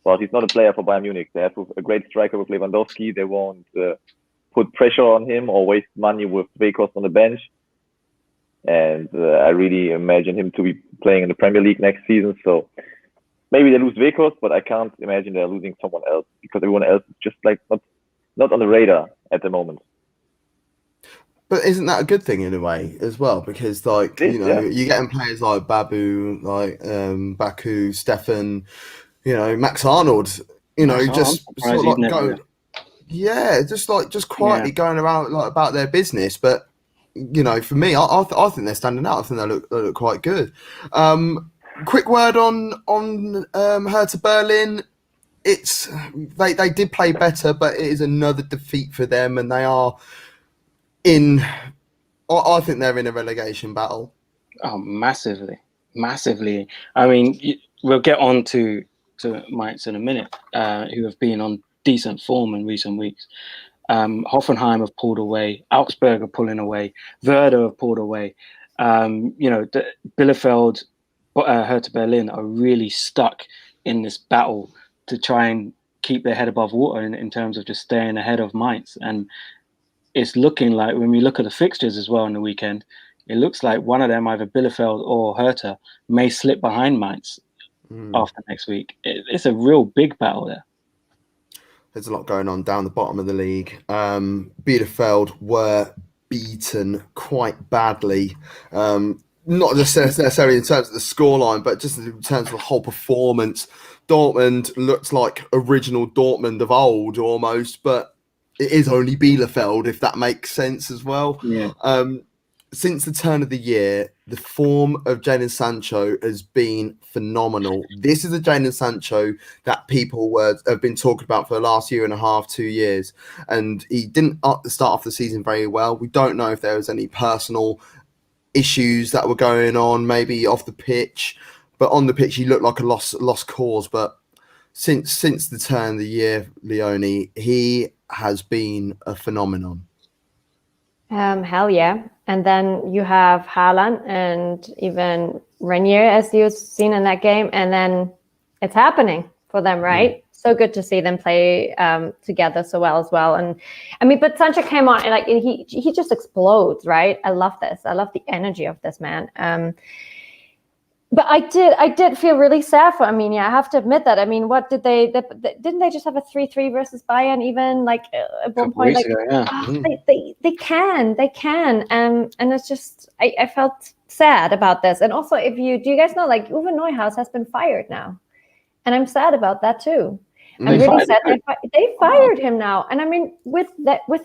But he's not a player for Bayern Munich. They have a great striker with Lewandowski. They won't put pressure on him or waste money with Weghorst on the bench. And I really imagine him to be playing in the Premier League next season. So maybe they lose Weghorst, but I can't imagine they're losing someone else because everyone else is just like not on the radar at the moment. But isn't that a good thing in a way as well? Because like, you know, you're getting players like Babu, like Baku, Stefan, you know, Max Arnold, you know, just sort of like going, just quietly going around like about their business. But you know, for me, I think they're standing out. I think they look quite good. Quick word on Hertha Berlin. It's they did play better, but it is another defeat for them, and they are in. I think they're in a relegation battle. Oh, massively. I mean, we'll get on to Mainz in a minute, who have been on decent form in recent weeks. Hoffenheim have pulled away. Augsburg are pulling away. Werder have pulled away. You know, Bielefeld, Hertha Berlin are really stuck in this battle to try and keep their head above water in terms of just staying ahead of Mainz. And it's looking like, when we look at the fixtures as well on the weekend, it looks like one of them, either Bielefeld or Hertha, may slip behind Mainz after next week. It's a real big battle there. There's a lot going on down the bottom of the league. Bielefeld were beaten quite badly. Not just necessarily in terms of the scoreline, but just in terms of the whole performance. Dortmund looks like original Dortmund of old almost, but it is only Bielefeld, if that makes sense as well. Yeah. Since the turn of the year, the form of Jadon Sancho has been phenomenal. This is the Jadon Sancho that people have been talking about for the last year and a half, 2 years. And he didn't start off the season very well. We don't know if there was any personal issues that were going on, maybe off the pitch. But on the pitch, he looked like a lost cause. But since the turn of the year, Leonie, he has been a phenomenon. Hell yeah. And then you have Haaland and even Renier, as you've seen in that game. And then it's happening for them, right? Yeah. So good to see them play together so well as well. And I mean, but Sancho came on and like he just explodes, right? I love this. I love the energy of this man. But I did feel really sad for Arminia. I have to admit that. I mean, what didn't they just have a 3-3 versus Bayern even like at one point? Like, they can. And it's just I felt sad about this. And also, do you guys know like Uwe Neuhaus has been fired now, and I'm sad about that too. I'm really sad they fired him now, and I mean with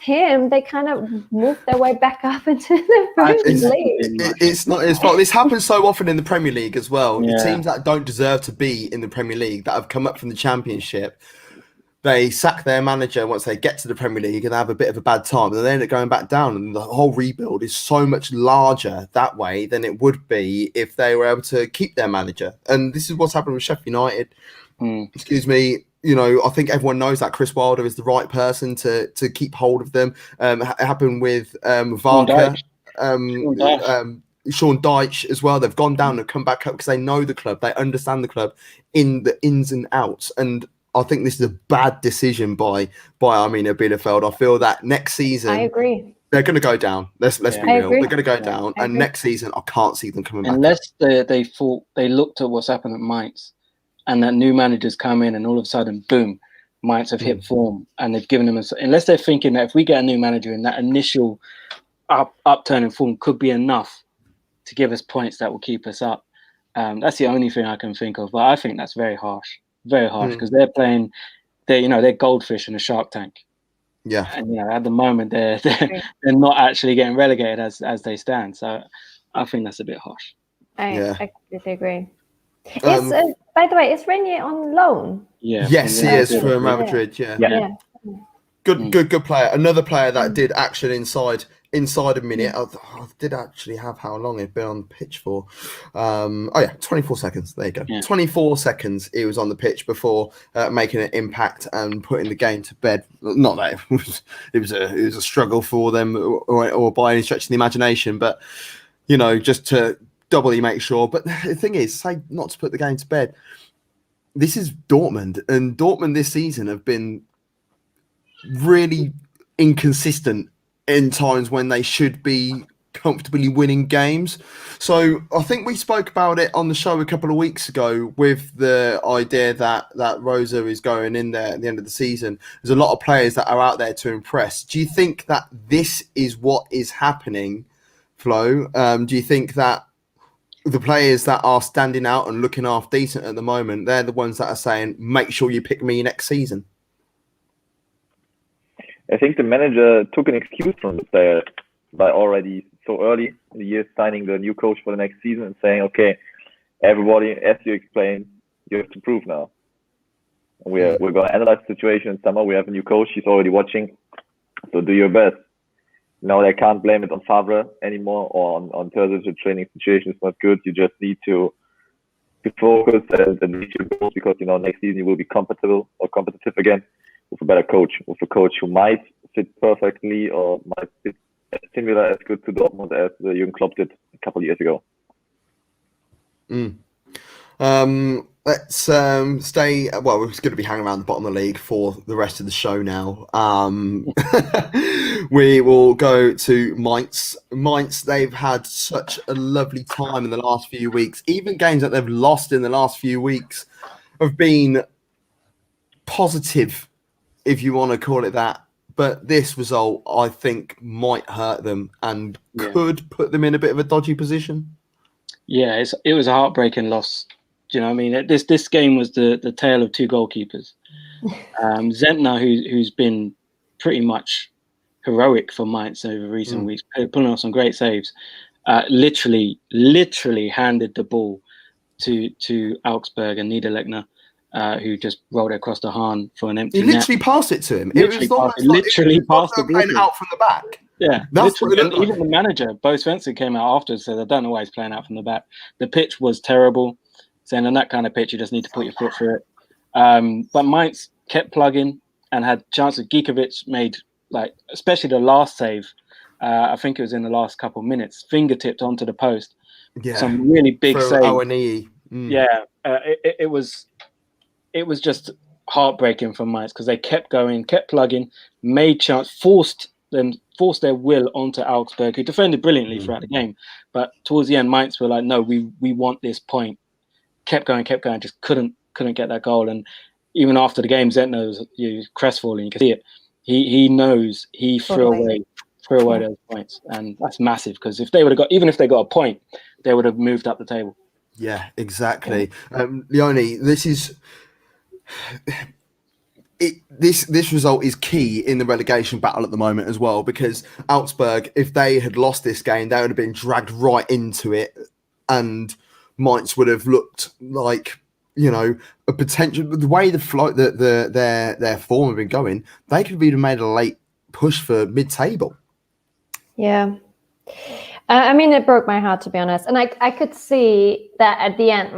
him they kind of moved their way back up into the Premier League. It's not his fault. This happens so often in the Premier League as well. Yeah. The teams that don't deserve to be in the Premier League, that have come up from the Championship, they sack their manager once they get to the Premier League and have a bit of a bad time, and they end up going back down. And the whole rebuild is so much larger that way than it would be if they were able to keep their manager. And this is what's happened with Sheffield United. Excuse me. You know, I think everyone knows that Chris Wilder is the right person to keep hold of them. It happened with Varka, Sean Dyche as well. They've gone down and come back up because they know the club. They understand the club in the ins and outs. And I think this is a bad decision by Arminia Bielefeld. I feel that next season, I agree, they're going to go down. Let's be real. They're going to go down. And next season, I can't see them coming back. Unless they looked at what's happened at Mainz. And that new managers come in and all of a sudden, boom, Mainz have hit form, and they've given them unless they're thinking that if we get a new manager in, that initial upturn in form could be enough to give us points that will keep us up. That's the only thing I can think of, but I think that's very harsh because they're goldfish in a shark tank. Yeah, and at the moment they're not actually getting relegated as they stand. So I think that's a bit harsh. I completely agree. By the way, is Renier on loan? Yeah. Yes, he is for Real Madrid. Yeah. Good player. Another player that did action inside a minute. I did actually have how long he'd been on the pitch for. 24 seconds. There you go. Yeah. 24 seconds he was on the pitch before making an impact and putting the game to bed. Not that it was a struggle for them or by any stretch of the imagination, but just to doubly make sure. But the thing is, say not to put the game to bed. This is Dortmund, and Dortmund this season have been really inconsistent in times when they should be comfortably winning games. So I think we spoke about it on the show a couple of weeks ago with the idea that Rosa is going in there at the end of the season. There's a lot of players that are out there to impress. Do you think that this is what is happening, Flo? Do you think that the players that are standing out and looking half decent at the moment, they're the ones that are saying, make sure you pick me next season? I think the manager took an excuse from the player by already so early in the year signing the new coach for the next season and saying, okay, everybody, as you explained, you have to prove now. And we're going to analyze the situation in summer. We have a new coach. He's already watching. So do your best. Now they can't blame it on Favre anymore or on Terzic. The training situation is not good. You just need to focus and reach your goals because, next season you will be competitive again. With a better coach, with a coach who might fit perfectly or might fit similar as good to Dortmund as Jürgen Klopp did a couple of years ago. Let's stay. Well, we're just going to be hanging around the bottom of the league for the rest of the show now. We will go to Mainz. Mainz, they've had such a lovely time in the last few weeks. Even games that they've lost in the last few weeks have been positive, if you want to call it that. But this result, I think, might hurt them and could put them in a bit of a dodgy position. Yeah, it was a heartbreaking loss. Do you know what I mean? This game was the tale of two goalkeepers. Zentner, who's been pretty much heroic for Mainz over recent weeks, pulling off some great saves, literally handed the ball to Augsburg and Niederlechner, who just rolled across the Hahn for an empty net. He literally passed it to him. It was literally passed the playing out from the back. Yeah, that's what it looked like. Even the manager, Bo Svensson, came out after and said, I don't know why he's playing out from the back. The pitch was terrible, saying on that kind of pitch, you just need to put your foot through it. But Mainz kept plugging and had chances. Gikiewicz made, especially the last save, I think it was in the last couple of minutes, fingertipped onto the post. Yeah. Some really big saves. O&E. Yeah, it was just heartbreaking for Mainz because they kept going, kept plugging, made chance, forced their will onto Augsburg, who defended brilliantly throughout the game. But towards the end, Mainz were like, no, we want this point. Kept going, just couldn't get that goal. And even after the game, Zentner was crestfallen. You can see it. He knows he threw away those points, and that's massive because if they got a point, they would have moved up the table. Yeah, exactly. Leonie, this result is key in the relegation battle at the moment as well, because Augsburg, if they had lost this game, they would have been dragged right into it, and Mainz would have looked like a potential. The way their form have been going, they could have even made a late push for mid-table. Yeah. I mean, it broke my heart, to be honest. And I could see that at the end,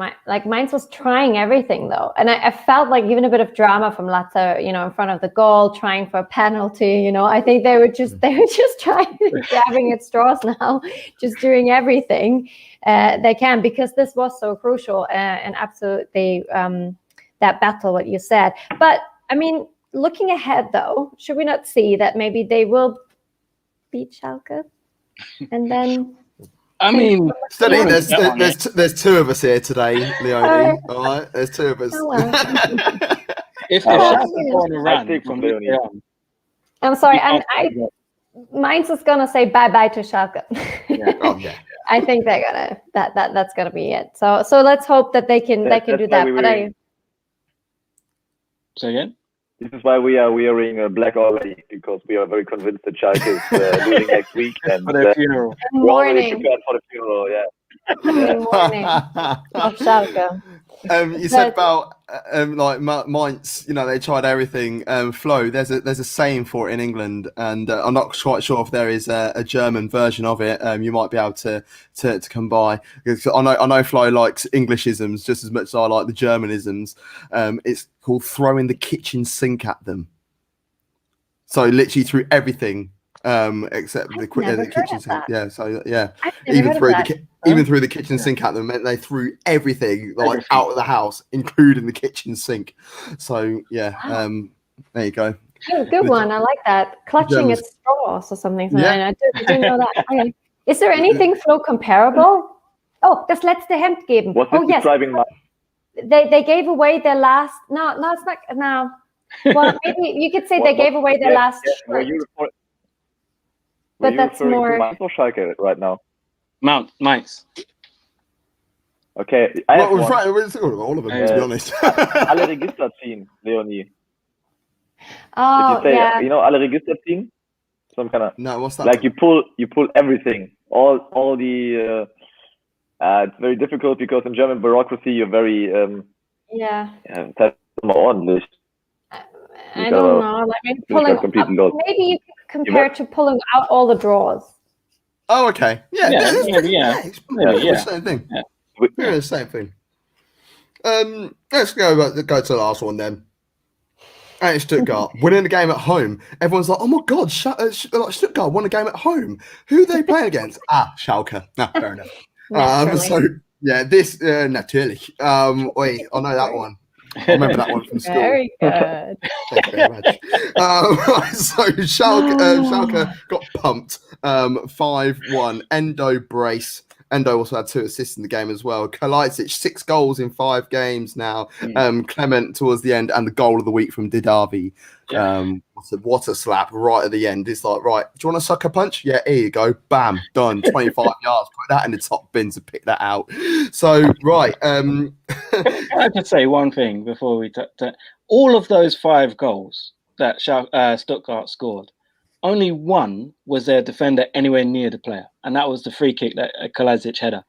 Mainz was trying everything, though. And I felt like even a bit of drama from Latza, in front of the goal, trying for a penalty. I think they were just trying, grabbing at straws now, just doing everything they can, because this was so crucial and absolutely that battle, what you said. But, I mean, looking ahead, though, should we not see that maybe they will beat Schalke? And then, I mean, there's two of us here today, Leonie. All right, there's two of us. Oh, well. If I Schalke go on a run take from Leonie. here on, I'm sorry, you and can't- Mainz is gonna say bye to Schalke. Oh yeah. I think they're gonna that's gonna be it. So let's hope that they can That's do why that. we But were- So again, This is why we are wearing black already, because we are very convinced that Schalke is losing next week, and for their funeral. we're already morning, prepared for the funeral. Yeah. morning of Schalke. You said about like Mainz, you know, they tried everything. Flo, there's a saying for it in England, and I'm not quite sure if there is a German version of it. You might be able to come by, because I know Flo likes Englishisms just as much as I like the Germanisms. It's called throwing the kitchen sink at them. So literally through everything except the kitchen sink. that. Yeah, so yeah, I've never heard of that. even through the kitchen sink at them meant they threw everything like out of the house, including the kitchen sink. So yeah, there you go. Good one. I like that. Clutching Germans- at straws or something. Yeah. I didn't know that. Okay. Is there anything, Flo, comparable? Oh, das letzte Hemd geben. Was Oh this yes, describing my? they gave away their last. No, it's not. No. Well, maybe you could say they gave away their last Were shirt. you But that's referring more- to Mainz or Schalke right now? Mainz. Okay, I have Well, one. right, we're talking about all of them, to be honest. Alle Register ziehen, Leonie. Oh, Did you say, yeah. you know, alle Register ziehen? Some kind of No, what's that? like you pull everything, all the. It's very difficult because in German bureaucracy you're very Yeah. das heißt immer ordentlich. I don't know. Like maybe pulling completely up, lost. maybe you could compare it to pulling out all the drawers. Oh, okay. Yeah, Yeah, it's yeah, pretty- yeah. it's pretty much Yeah. the same thing. Yeah. Yeah, the same thing. Let's go to the last one then. And it's Stuttgart winning the game at home. Everyone's like, "Oh my god, Stuttgart won a game at home. Who are they playing against?" Schalke. No, fair enough. Naturally. So yeah, this natürlich. Wait, I know that one. I remember that one from school. Very good. Thank you very much. So Schalke got pumped 5-1. Endo brace. Endo also had 2 assists in the game as well. Leipzig 6 goals in 5 games now. Clement towards the end, and the goal of the week from Didavi. What a slap right at the end. It's like, right, do you want a sucker punch? Yeah, here you go. Bam, done. 25 yards. Put that in the top bin to pick that out. So, right. Can I just say one thing before we all of those 5 goals that Stuttgart scored, only one was their defender anywhere near the player, and that was the free kick that Kalajic header.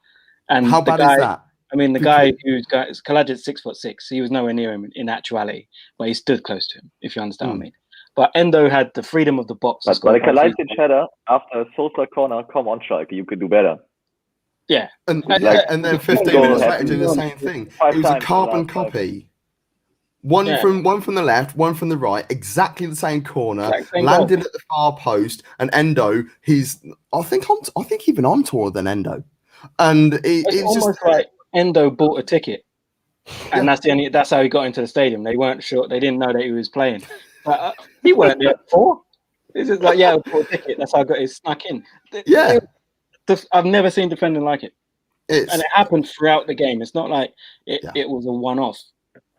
And How bad is that? I mean, the guy who's got Kalajic's 6'6", he was nowhere near him in actuality, but he stood close to him, if you understand what I mean. But Endo had the freedom of the box. But a Kalajdzic header after a Sosa corner, come on, Schalke, you could do better. Yeah. And Like, then 15 goal minutes later, happened doing the same thing. 5 It was a times carbon in the last copy. One from the left, one from the right, exactly the same corner, landed at the far post, and Endo, I think even I'm taller than Endo. And It's almost just like Endo bought a ticket, and that's how he got into the stadium. They weren't sure, they didn't know that he was playing. But, he weren't there before. It's just like, I bought a ticket. That's how I got it snuck in. Yeah. I've never seen defending like it. It's, And it happened throughout the game. It's not like it was a one-off.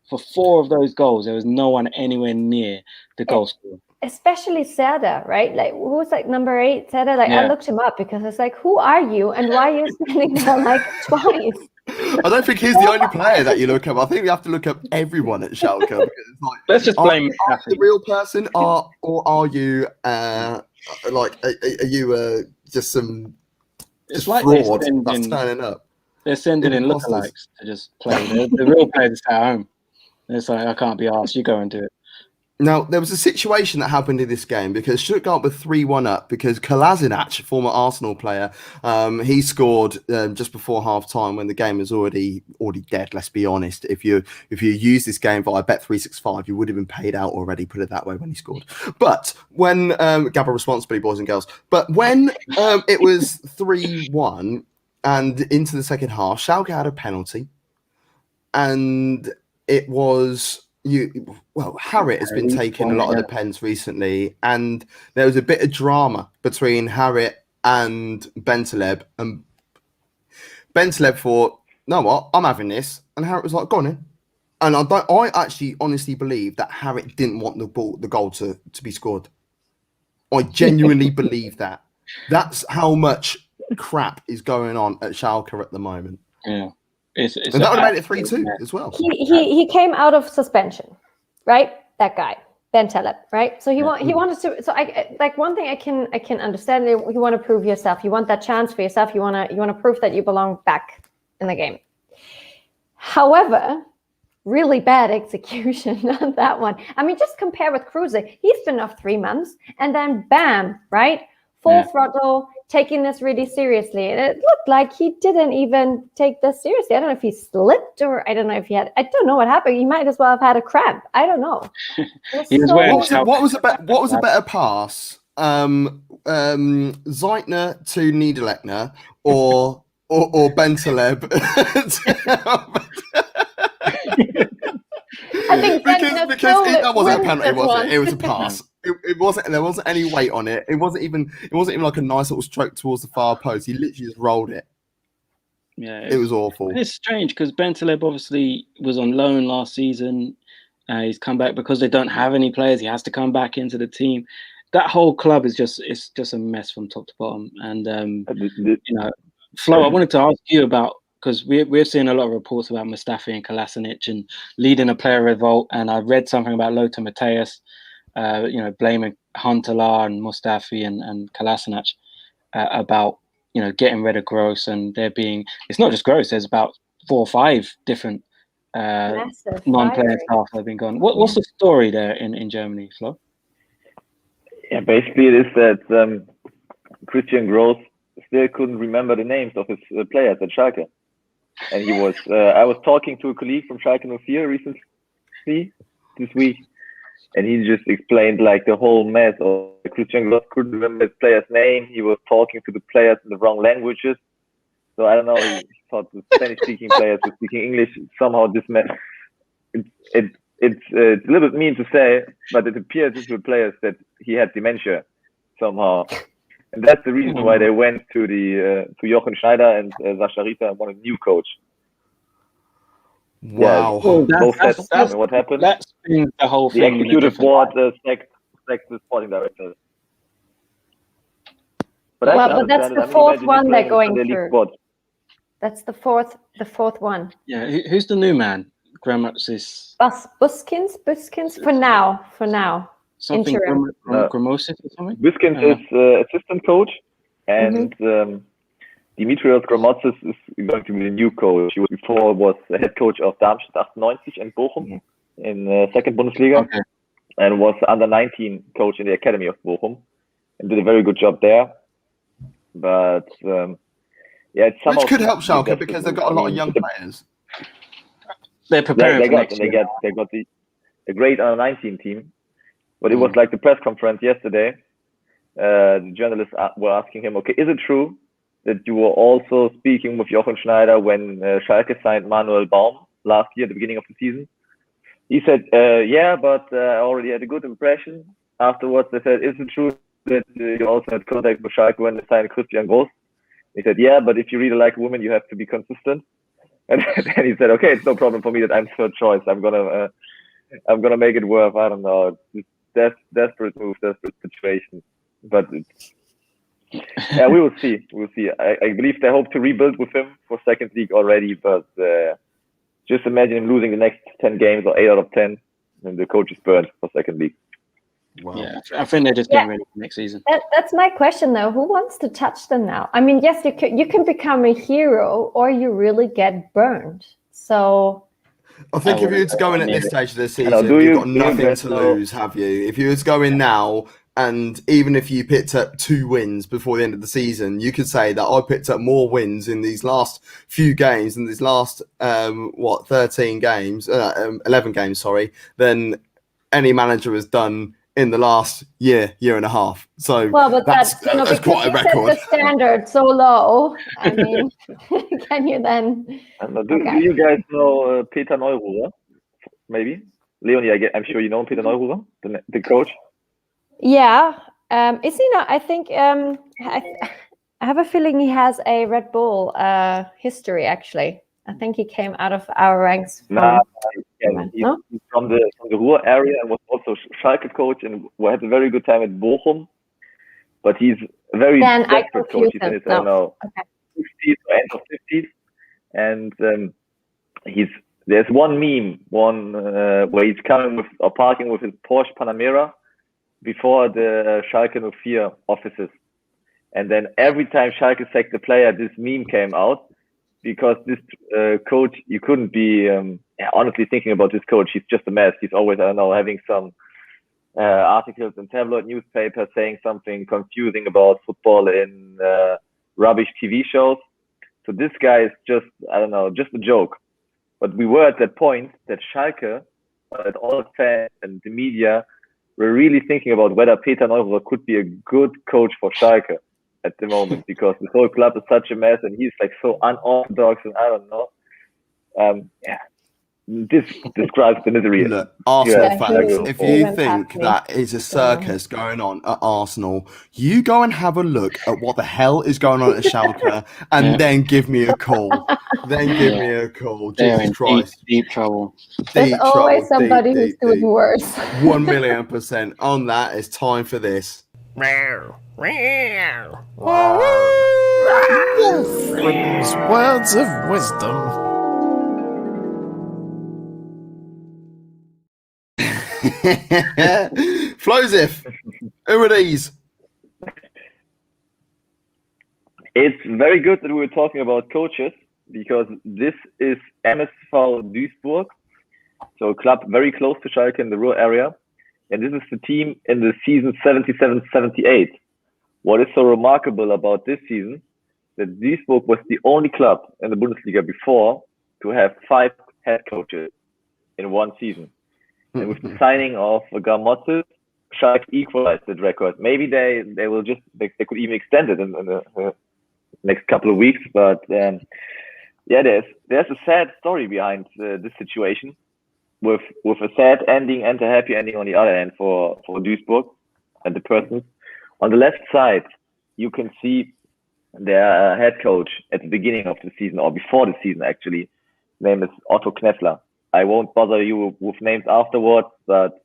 For 4 of those goals, there was no one anywhere near the goal scorer. Especially Serda, right? Like, who was like number 8? Serda, like, I looked him up because it's like, who are you and why are you standing there like twice? I don't think he's the only player that you look up. I think we have to look up everyone at Schalke. Because it's like, Let's just blame are you the real person, or are you just some fraud that's turning up? They're sending in lookalikes to just play. The real players at home. It's like, I can't be asked. You go and do it. Now, there was a situation that happened in this game because Stuttgart were 3-1 up because Kolasinac, former Arsenal player, he scored just before half-time when the game was already dead, let's be honest. If you use this game via Bet365, you would have been paid out already, put it that way, when he scored. But when, Gabba responsibly, boys and girls, but when it was 3-1 and into the second half, Schalke had a penalty, and it was... Harrit has been taking a lot of the pens recently, and there was a bit of drama between Harrit and Bentaleb. And Bentaleb thought, "No, what? I'm having this," and Harrit was like, "Go on in." And I actually honestly believe that Harrit didn't want the goal to be scored. I genuinely believe that. That's how much crap is going on at Schalke at the moment. Yeah. And that would have made it 3-2 as well. He came out of suspension, right? That guy, Ben Taleb, right? So he wanted to. So I like one thing I can understand. You want to prove yourself. You want that chance for yourself. You want to prove that you belong back in the game. However, really bad execution on that one. I mean, just compare with Kruse. He's been off 3 months, and then bam, right? Full throttle, taking this really seriously. And it looked like he didn't even take this seriously. I don't know if he slipped or I don't know if he had. I don't know what happened. He might as well have had a cramp. I don't know. What was a better pass? Zeitner to Niederlechner or Ben Taleb? I think because that wasn't a penalty, was it? It was a pass. It wasn't. There wasn't any weight on it. It wasn't even like a nice little stroke towards the far post. He literally just rolled it. Yeah, it was awful. It's strange because Ben Taleb obviously was on loan last season. He's come back because they don't have any players. He has to come back into the team. That whole club is just a mess from top to bottom. And Flo, I wanted to ask you about. Because we're seeing a lot of reports about Mustafi and Kolasinac and leading a player revolt. And I read something about Lothar Matthäus, blaming Huntelaar and Mustafi and Kolasinac about, getting rid of Gross. And there being, it's not just Gross, there's about 4 or 5 different non-player staff that have been gone. What's the story there in Germany, Flo? Yeah, basically it is that Christian Gross still couldn't remember the names of his players at Schalke. And he was, I was talking to a colleague from Schalke 04 recently this week, and he just explained like the whole mess of Christian Gross couldn't remember his player's name. He was talking to the players in the wrong languages. So I don't know, he thought the Spanish-speaking players were speaking English. Somehow this mess, it's a little bit mean to say, but it appears to the players that he had dementia somehow. And that's the reason why they went to Jochen Schneider and Sascha Rita and wanted a new coach. Wow. Yeah, that's what happened. That's been the whole thing. The executive board sacked the sporting director. But that's the fourth one they're going through. That's the fourth one. Yeah, who's the new man? Gramosis. Buskins for now. Something Gramosis or something? Buskins is assistant coach, and Dimitrios Gramosis is going to be the new coach. He was the head coach of Darmstadt 98 and Bochum in second Bundesliga, and was under 19 coach in the academy of Bochum, and did a very good job there. But it's somehow which could help Schalke because they've got a lot of young players. They're preparing. They got the great under 19 team. But it was like the press conference yesterday. The journalists were asking him, okay, is it true that you were also speaking with Jochen Schneider when Schalke signed Manuel Baum last year at the beginning of the season? He said, yeah, but I already had a good impression. Afterwards, they said, is it true that you also had contact with Schalke when they signed Christian Gross? He said, yeah, but if you really like women, you have to be consistent. And then he said, okay, it's no problem for me that I'm third choice. I'm gonna make it work. I don't know. Desperate move, desperate situation, but yeah, we will see. We'll see. I believe they hope to rebuild with him for second league already, but just imagine him losing the next 10 games or 8 out of 10, and the coach is burned for second league. Wow. Yeah, I think they're just getting ready for next season. That's my question, though. Who wants to touch them now? I mean, yes, you can become a hero, or you really get burned. So. I think if you were to go in at this stage of the season, you've got nothing to lose, have you? If you were to go in now, and even if you picked up 2 wins before the end of the season, you could say that I picked up more wins in these last few games, in these last 11 games, than any manager has done in the last year and a half. So that's quite a record. Set the standard so low. I mean, can you then? Do you guys know Peter Neururer? Maybe Leonie. I'm sure you know Peter Neururer, the coach. Yeah. Is he not? I think I have a feeling he has a Red Bull history actually. I think he came out of our ranks. Nah, No? he's from the Ruhr area and was also Schalke coach and had a very good time at Bochum. But he's a very Then I desperate coach. He's in his confused them. okay. 60s or end of 50s, and there's one meme, where he's coming with or parking with his Porsche Panamera before the Schalke 04 offices, and then every time Schalke sacked the player, this meme came out because this coach, you couldn't be honestly thinking about this coach. He's just a mess. He's always, I don't know, having some articles in tabloid newspapers saying something confusing about football in rubbish TV shows. So this guy is just, I don't know, just a joke. But we were at that point that Schalke, and all the fans and the media, were really thinking about whether Peter Neururer could be a good coach for Schalke at the moment, because the whole club is such a mess and he's like so unorthodox and I don't know. This describes the misery. Look, Arsenal Yeah, fans, he if you went think past me. that is a circus going on at Arsenal, you go and have a look at what the hell is going on at Schalke and then give me a call. Then give me a call. They're in Jesus Christ. deep trouble. There's Deep always trouble, somebody deep, who's deep, doing deep. worse. 1,000,000% on that. It's time for this. Wolfram's words of wisdom. Flozif, who are these? It's very good that we were talking about coaches, because this is MSV Duisburg, so a club very close to Schalke in the Ruhr area. And this is the team in the season 77-78. What is so remarkable about this season, that Duisburg was the only club in the Bundesliga before to have 5 head coaches in one season. And with the signing of Gav Mack, Schalke equalized that record. Maybe they will just, they could even extend it in the next couple of weeks. But there's a sad story behind this situation, with a sad ending and a happy ending on the other end for Duisburg and the persons. On the left side, you can see their head coach at the beginning of the season, or before the season actually. His name is Otto Knessler. I won't bother you with names afterwards, but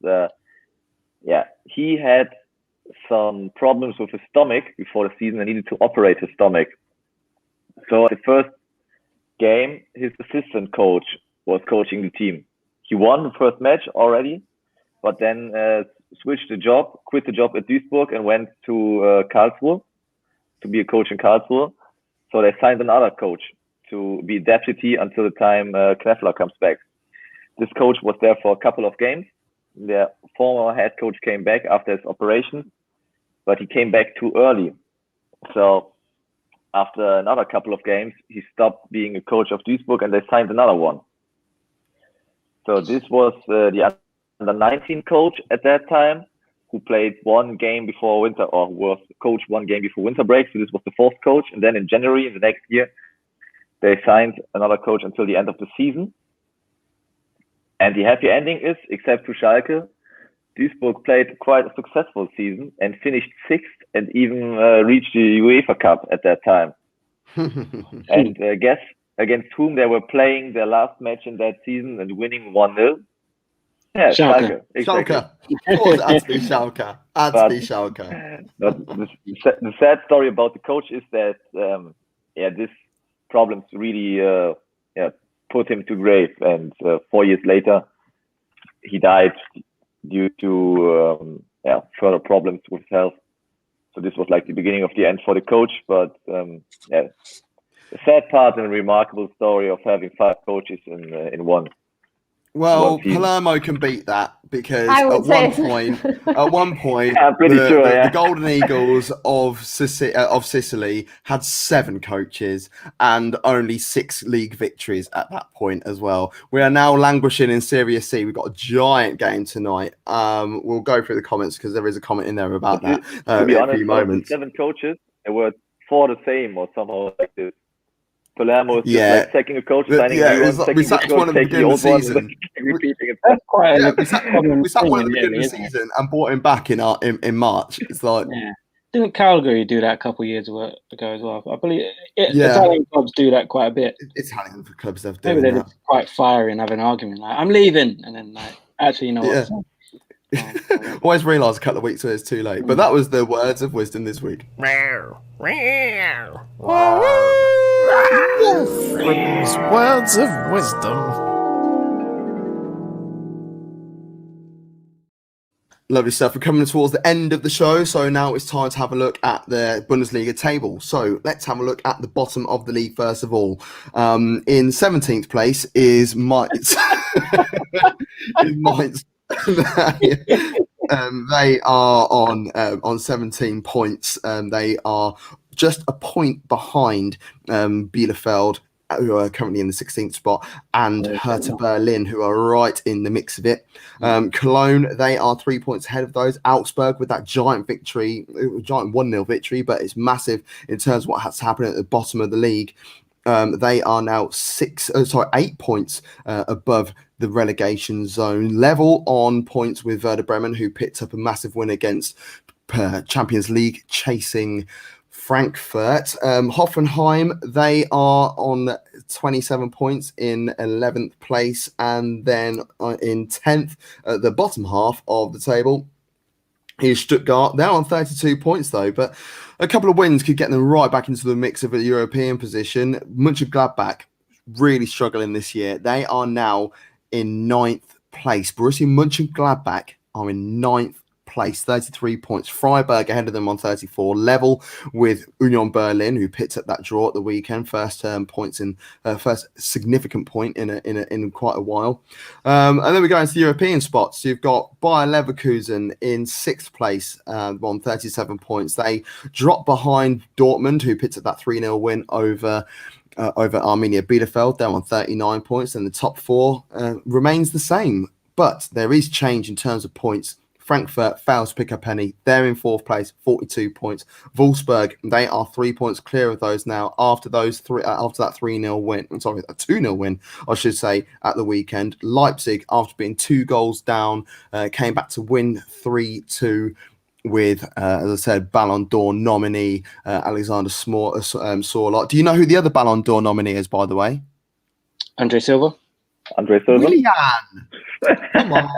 he had some problems with his stomach before the season and needed to operate his stomach. So the first game, his assistant coach was coaching the team. He won the first match already, but then quit the job at Duisburg and went to Karlsruhe to be a coach in Karlsruhe. So they signed another coach to be deputy until the time Knessler comes back. This coach was there for a couple of games. Their former head coach came back after his operation, but he came back too early. So after another couple of games, he stopped being a coach of Duisburg and they signed another one. So this was the under-19 coach at that time, who played one game before winter, or who was coach one game before winter break. So this was the fourth coach. And then in January, in the next year, they signed another coach until the end of the season. And the happy ending is, except to Schalke, Duisburg played quite a successful season and finished 6th and even reached the UEFA Cup at that time. And guess against whom they were playing their last match in that season and winning 1-0? Yeah, Schalke. Exactly. Schalke. Of course, it has to be Schalke. But the sad story about the coach is that this problems really put him to grave, and 4 years later he died due to further problems with his health. So this was like the beginning of the end for the coach, but the sad part and a remarkable story of having 5 coaches in one. Well, Palermo can beat that, because at one point, the Golden Eagles of Sicily had 7 coaches and only 6 league victories at that point as well. We are now languishing in Serie C. We've got a giant game tonight. We'll go through the comments, because there is a comment in there about that to be in honest, a few moments. 7 coaches, there were 4 the same or somehow like this. Palermo is just like taking a coach, signing a new one, we sacked one at the beginning of the season. Repeating it. That's quite we sacked one at the beginning of the season and brought him back in March. It's like, Didn't Calgary do that a couple of years ago as well? I believe Yeah. Italian clubs do that quite a bit. Italian clubs have Maybe doing they're that. just quite fiery and have an argument like, "I'm leaving," and then like, actually, you know what? Always realise a couple of weeks ago it's too late. But that was the words of wisdom this week. Wolfram's words of wisdom. Lovely stuff. We're coming towards the end of the show, so now it's time to have a look at the Bundesliga table. So let's have a look at the bottom of the league first of all. In 17th place is Mainz. Mainz. They are on 17 points. They are just a point behind Bielefeld, who are currently in the 16th spot, and Hertha Berlin, who are right in the mix of it. Cologne, they are 3 points ahead of those. Augsburg with that giant 1-0 victory, but it's massive in terms of what has happened at the bottom of the league. They are now 8 points above the relegation zone, level on points with Werder Bremen, who picked up a massive win against Champions League chasing Frankfurt. Hoffenheim, they are on 27 points in 11th place, and then in 10th at the bottom half of the table is Stuttgart. They're on 32 points though, but a couple of wins could get them right back into the mix of a European position. Mönchengladbach really struggling this year. They are now in 9th place. Borussia Mönchengladbach are in 9th place, 33 points. Freiburg ahead of them on 34, level with Union Berlin, who picked up that draw at the weekend. First significant point in quite a while. And then we go into the European spots. You've got Bayer Leverkusen in 6th place on 37 points. They dropped behind Dortmund, who picked up that 3-0 win over Arminia Bielefeld. They're on 39 points, and the top four remains the same. But there is change in terms of points. Frankfurt fails to pick up any. They're in 4th place, 42 points. Wolfsburg, they are 3 points clear of those now after that 3-0 win. I'm sorry, a 2-0 win, I should say, at the weekend. Leipzig, after being 2 goals down, came back to win 3-2 with, as I said, Ballon d'Or nominee Alexander Sorloth. Do you know who the other Ballon d'Or nominee is, by the way? Andre Silva. Willian. Come on.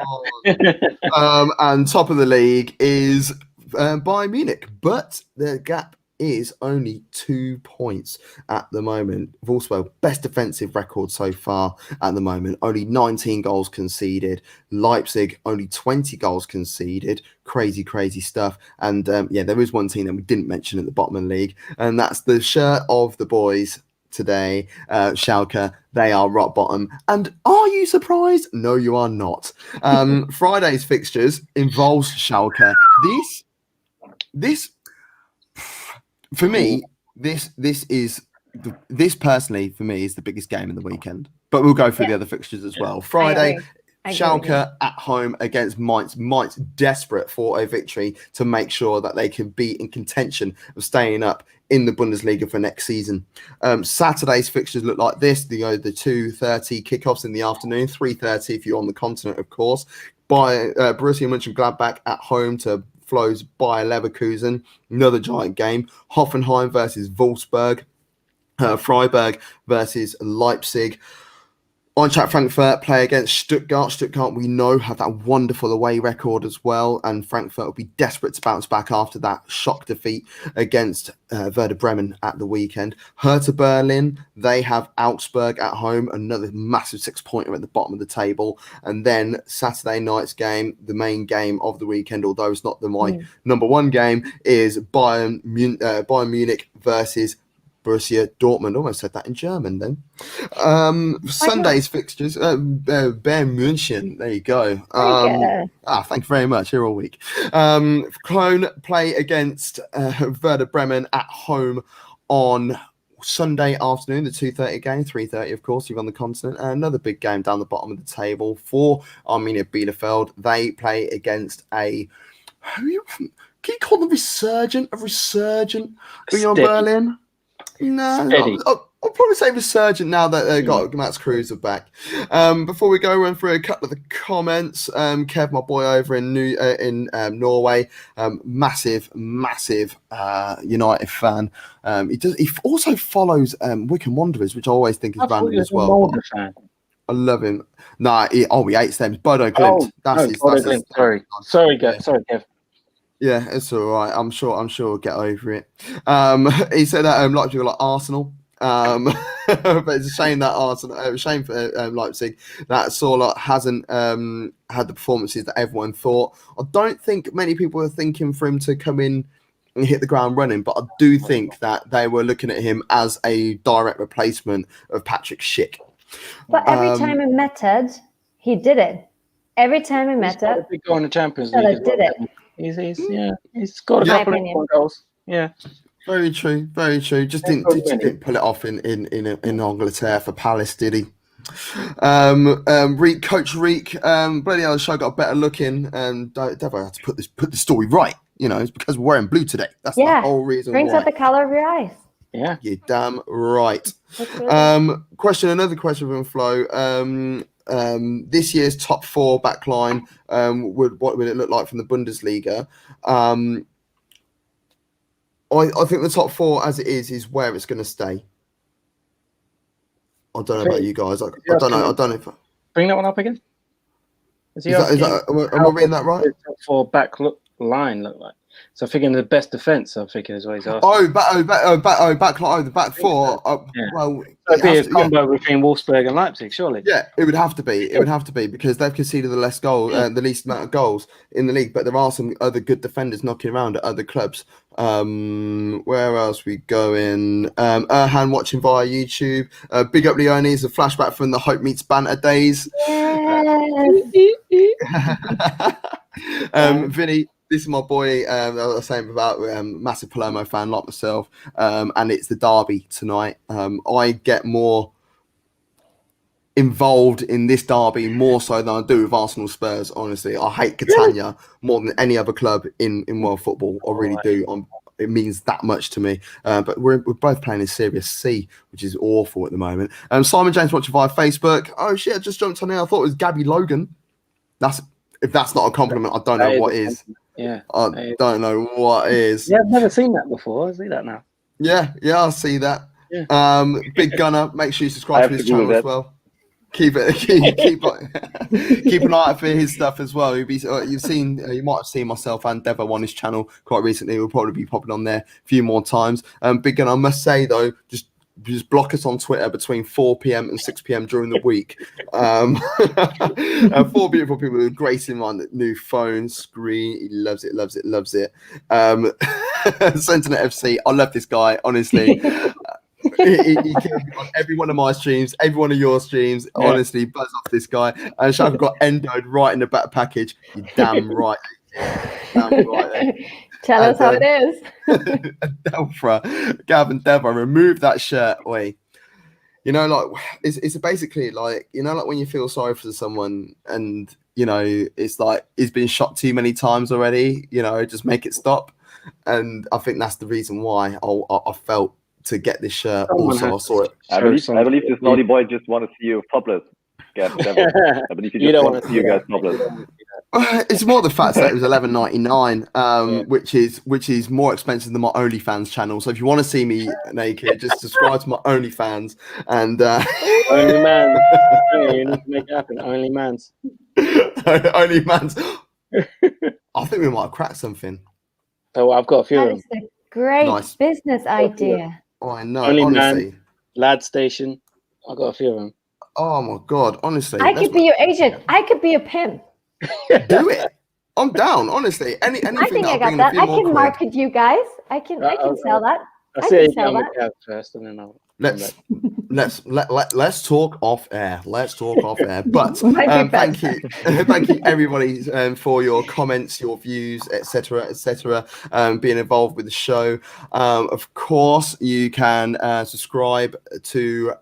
And top of the league is Bayern Munich, but the gap is only 2 points at the moment. Wolfsburg, best defensive record so far at the moment. Only 19 goals conceded. Leipzig, only 20 goals conceded. Crazy stuff. And there is one team that we didn't mention at the bottom of the league, and that's the shirt of the boys today, Schalke. They are rock bottom. And are you surprised? No, you are not. Friday's fixtures involves Schalke. This for me, this personally for me is the biggest game in the weekend. But we'll go through the other fixtures as well. Friday, Schalke at home against Mainz. Mainz desperate for a victory to make sure that they can be in contention of staying up in the Bundesliga for next season. Saturday's fixtures look like this. The 2:30 kickoffs in the afternoon, 3:30 if you're on the continent, of course. Borussia Mönchengladbach at home to Flo's Bayer Leverkusen. Another giant game. Hoffenheim versus Wolfsburg. Freiburg versus Leipzig. Eintracht Frankfurt play against Stuttgart. Stuttgart, we know, have that wonderful away record as well, and Frankfurt will be desperate to bounce back after that shock defeat against Werder Bremen at the weekend. Hertha Berlin, they have Augsburg at home, another massive 6-pointer at the bottom of the table. And then Saturday night's game, the main game of the weekend, although it's not my number one game, is Bayern Munich versus Borussia Dortmund. Almost said that in German then. Sunday's fixtures, Bayern München. There you go. Thank you very much. Here all week. Cologne play against Werder Bremen at home on Sunday afternoon, the 2:30 game, 3:30 of course, you're on the continent. Another big game down the bottom of the table for Arminia Bielefeld. They play against can you call them a resurgent Union Berlin? No, Steady. I'll probably say resurgent now that they've got Max Kruse back. Before we go, run through a couple of the comments. Kev, my boy over in Norway, massive United fan. He also follows Wycombe Wanderers, which I always think is random as well. I love him. Nah, he hates them. Bodo Glimt. Sorry, Kev. Yeah, it's all right. I'm sure we'll get over it. He said that Leipzig are like Arsenal. But it's a shame that shame for Leipzig that Sorloth hasn't had the performances that everyone thought. I don't think many people are thinking for him to come in and hit the ground running, but I do think that they were looking at him as a direct replacement of Patrick Schick. But every time he mattered, he did it. Every time he mattered, he got in the Champions League. Did it. He's got a couple of goals. Yeah. Very true. Just didn't pull it off in Angleterre for Palace, did he? Coach Reek, bloody hell, the show got better looking, and Devo had to put the story right. It's because we're wearing blue today. That's the whole reason. Brings out the color of your eyes. Yeah, you're damn right. Another question from Flo. This year's top 4 backline, what would it look like from the Bundesliga? I think the top 4 as it is where it's going to stay. I don't know about you guys. I don't know if bring that one up again. Am I reading that right? Top 4 back line look like. So I'm thinking the best defense. I'm thinking is what he's asking. The back 4. Well, it'd be a combo between Wolfsburg and Leipzig, surely. Yeah, it would have to be. It would have to be because they've conceded the least amount of goals in the league. But there are some other good defenders knocking around at other clubs. Where else we going? Erhan watching via YouTube. Big up Leonie. It's a flashback from the Hope Meets Banter days. Vinny. This is my boy, I was saying about massive Palermo fan like myself, and it's the derby tonight. I get more involved in this derby more so than I do with Arsenal Spurs, honestly. I hate Catania more than any other club in world football. I really do. It means that much to me. But we're both playing in Series C, which is awful at the moment. Simon James watching via Facebook. Oh, shit, I just jumped on there. I thought it was Gabby Logan. If that's not a compliment, I don't know what is. Yeah, I don't know what is. Yeah, I've never seen that before. I see that now. Yeah, I see that. Yeah. Big Gunner, make sure you subscribe to his channel as well. Keep an eye out for his stuff as well. You might have seen myself and Devo on his channel quite recently. We'll probably be popping on there a few more times. Big Gunner, I must say though, just block us on Twitter between 4 p.m. and 6 p.m. during the week. 4 beautiful people who grace him on the new phone screen. He loves it. Sentinel FC, I love this guy, honestly. he kills me on every one of my streams, every one of your streams. Yeah. Honestly, buzz off this guy. And Schalke got endoed right in the back package. You're damn right. Damn right. Tell us how it is. Delphra, Gav and Devo, remove that shirt. Wait. It's basically like, like when you feel sorry for someone and, it's like he's been shot too many times already, just make it stop. And I think that's the reason why I felt to get this shirt. Also, I saw it. I believe this naughty boy just want to see you topless. Gav, Devo. I believe you just want to see you guys topless. It's more the fact that it was $11.99, which is more expensive than my OnlyFans channel. So if you want to see me naked, just subscribe to my OnlyFans and OnlyMans. You need to make it happen. OnlyMans. OnlyMans. I think we might have cracked something. Oh, I've got a few. That is a great business idea. Oh, I know. Honestly, Lad Station. I've got a few of them. Oh my God! Honestly, I could be your agent. I could be a pimp. Do it. I'm down. Honestly, anything. I think I got that. I can market you guys. I can sell that. I can sell that first, and then I'll. Let's talk off air. But thank you everybody for your comments, your views, etc. Being involved with the show. Of course, you can subscribe to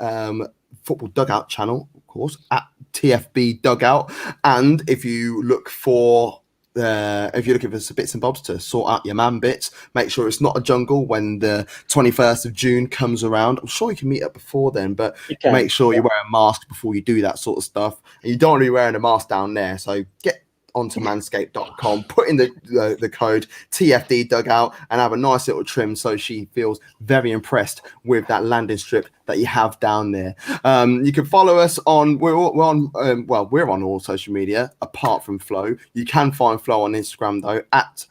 Football Dugout channel, of course, at TFB Dugout. And if you look for if you're looking for some bits and bobs to sort out your man bits, make sure it's not a jungle when the 21st of June comes around. I'm sure you can meet up before then, but make sure you wear a mask before you do that sort of stuff. And you don't want to be wearing a mask down there. So get onto manscaped.com, put in the code TFD dugout, and have a nice little trim so she feels very impressed with that landing strip that you have down there. You can follow us on we're on all social media apart from Flo. You can find Flo on Instagram though at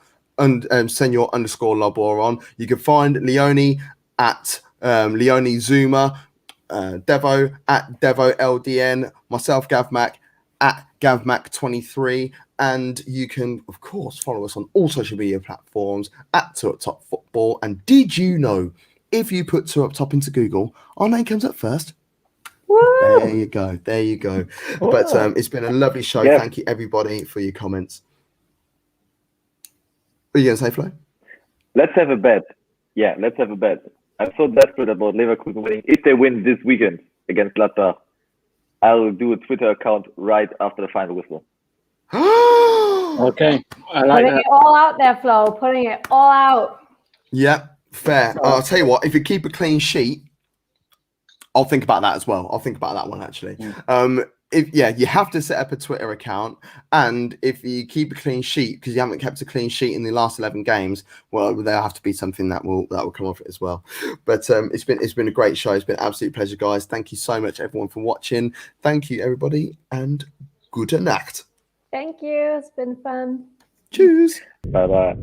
senior _labor on. You can find Leonie at Leonie Zeumer, Devo at Devo LDN, myself Gav Mack at Gav Mack 23, and you can of course follow us on all social media platforms at Two Up Top Football. And did you know if you put Two Up Top into Google, our name comes up first? Woo! There you go. Whoa. But it's been a lovely show. Yeah. Thank you everybody for your comments. What are you gonna say, Flo? Let's have a bet. Yeah, let's have a bet. I'm so desperate about Leverkusen winning. If they win this weekend against Gladbach, I'll do a Twitter account right after the final whistle. Okay, I like Putting it all out there, Flo. Putting it all out. Yeah, fair. I'll tell you what. If you keep a clean sheet, I'll think about that as well. I'll think about that one actually. You have to set up a Twitter account, and if you keep a clean sheet because you haven't kept a clean sheet in the last 11 games, well, there'll have to be something that will come off it as well. But it's been a great show. It's been an absolute pleasure, guys. Thank you so much, everyone, for watching. Thank you, everybody, and gute Nacht. Thank you. It's been fun. Cheers. Bye bye.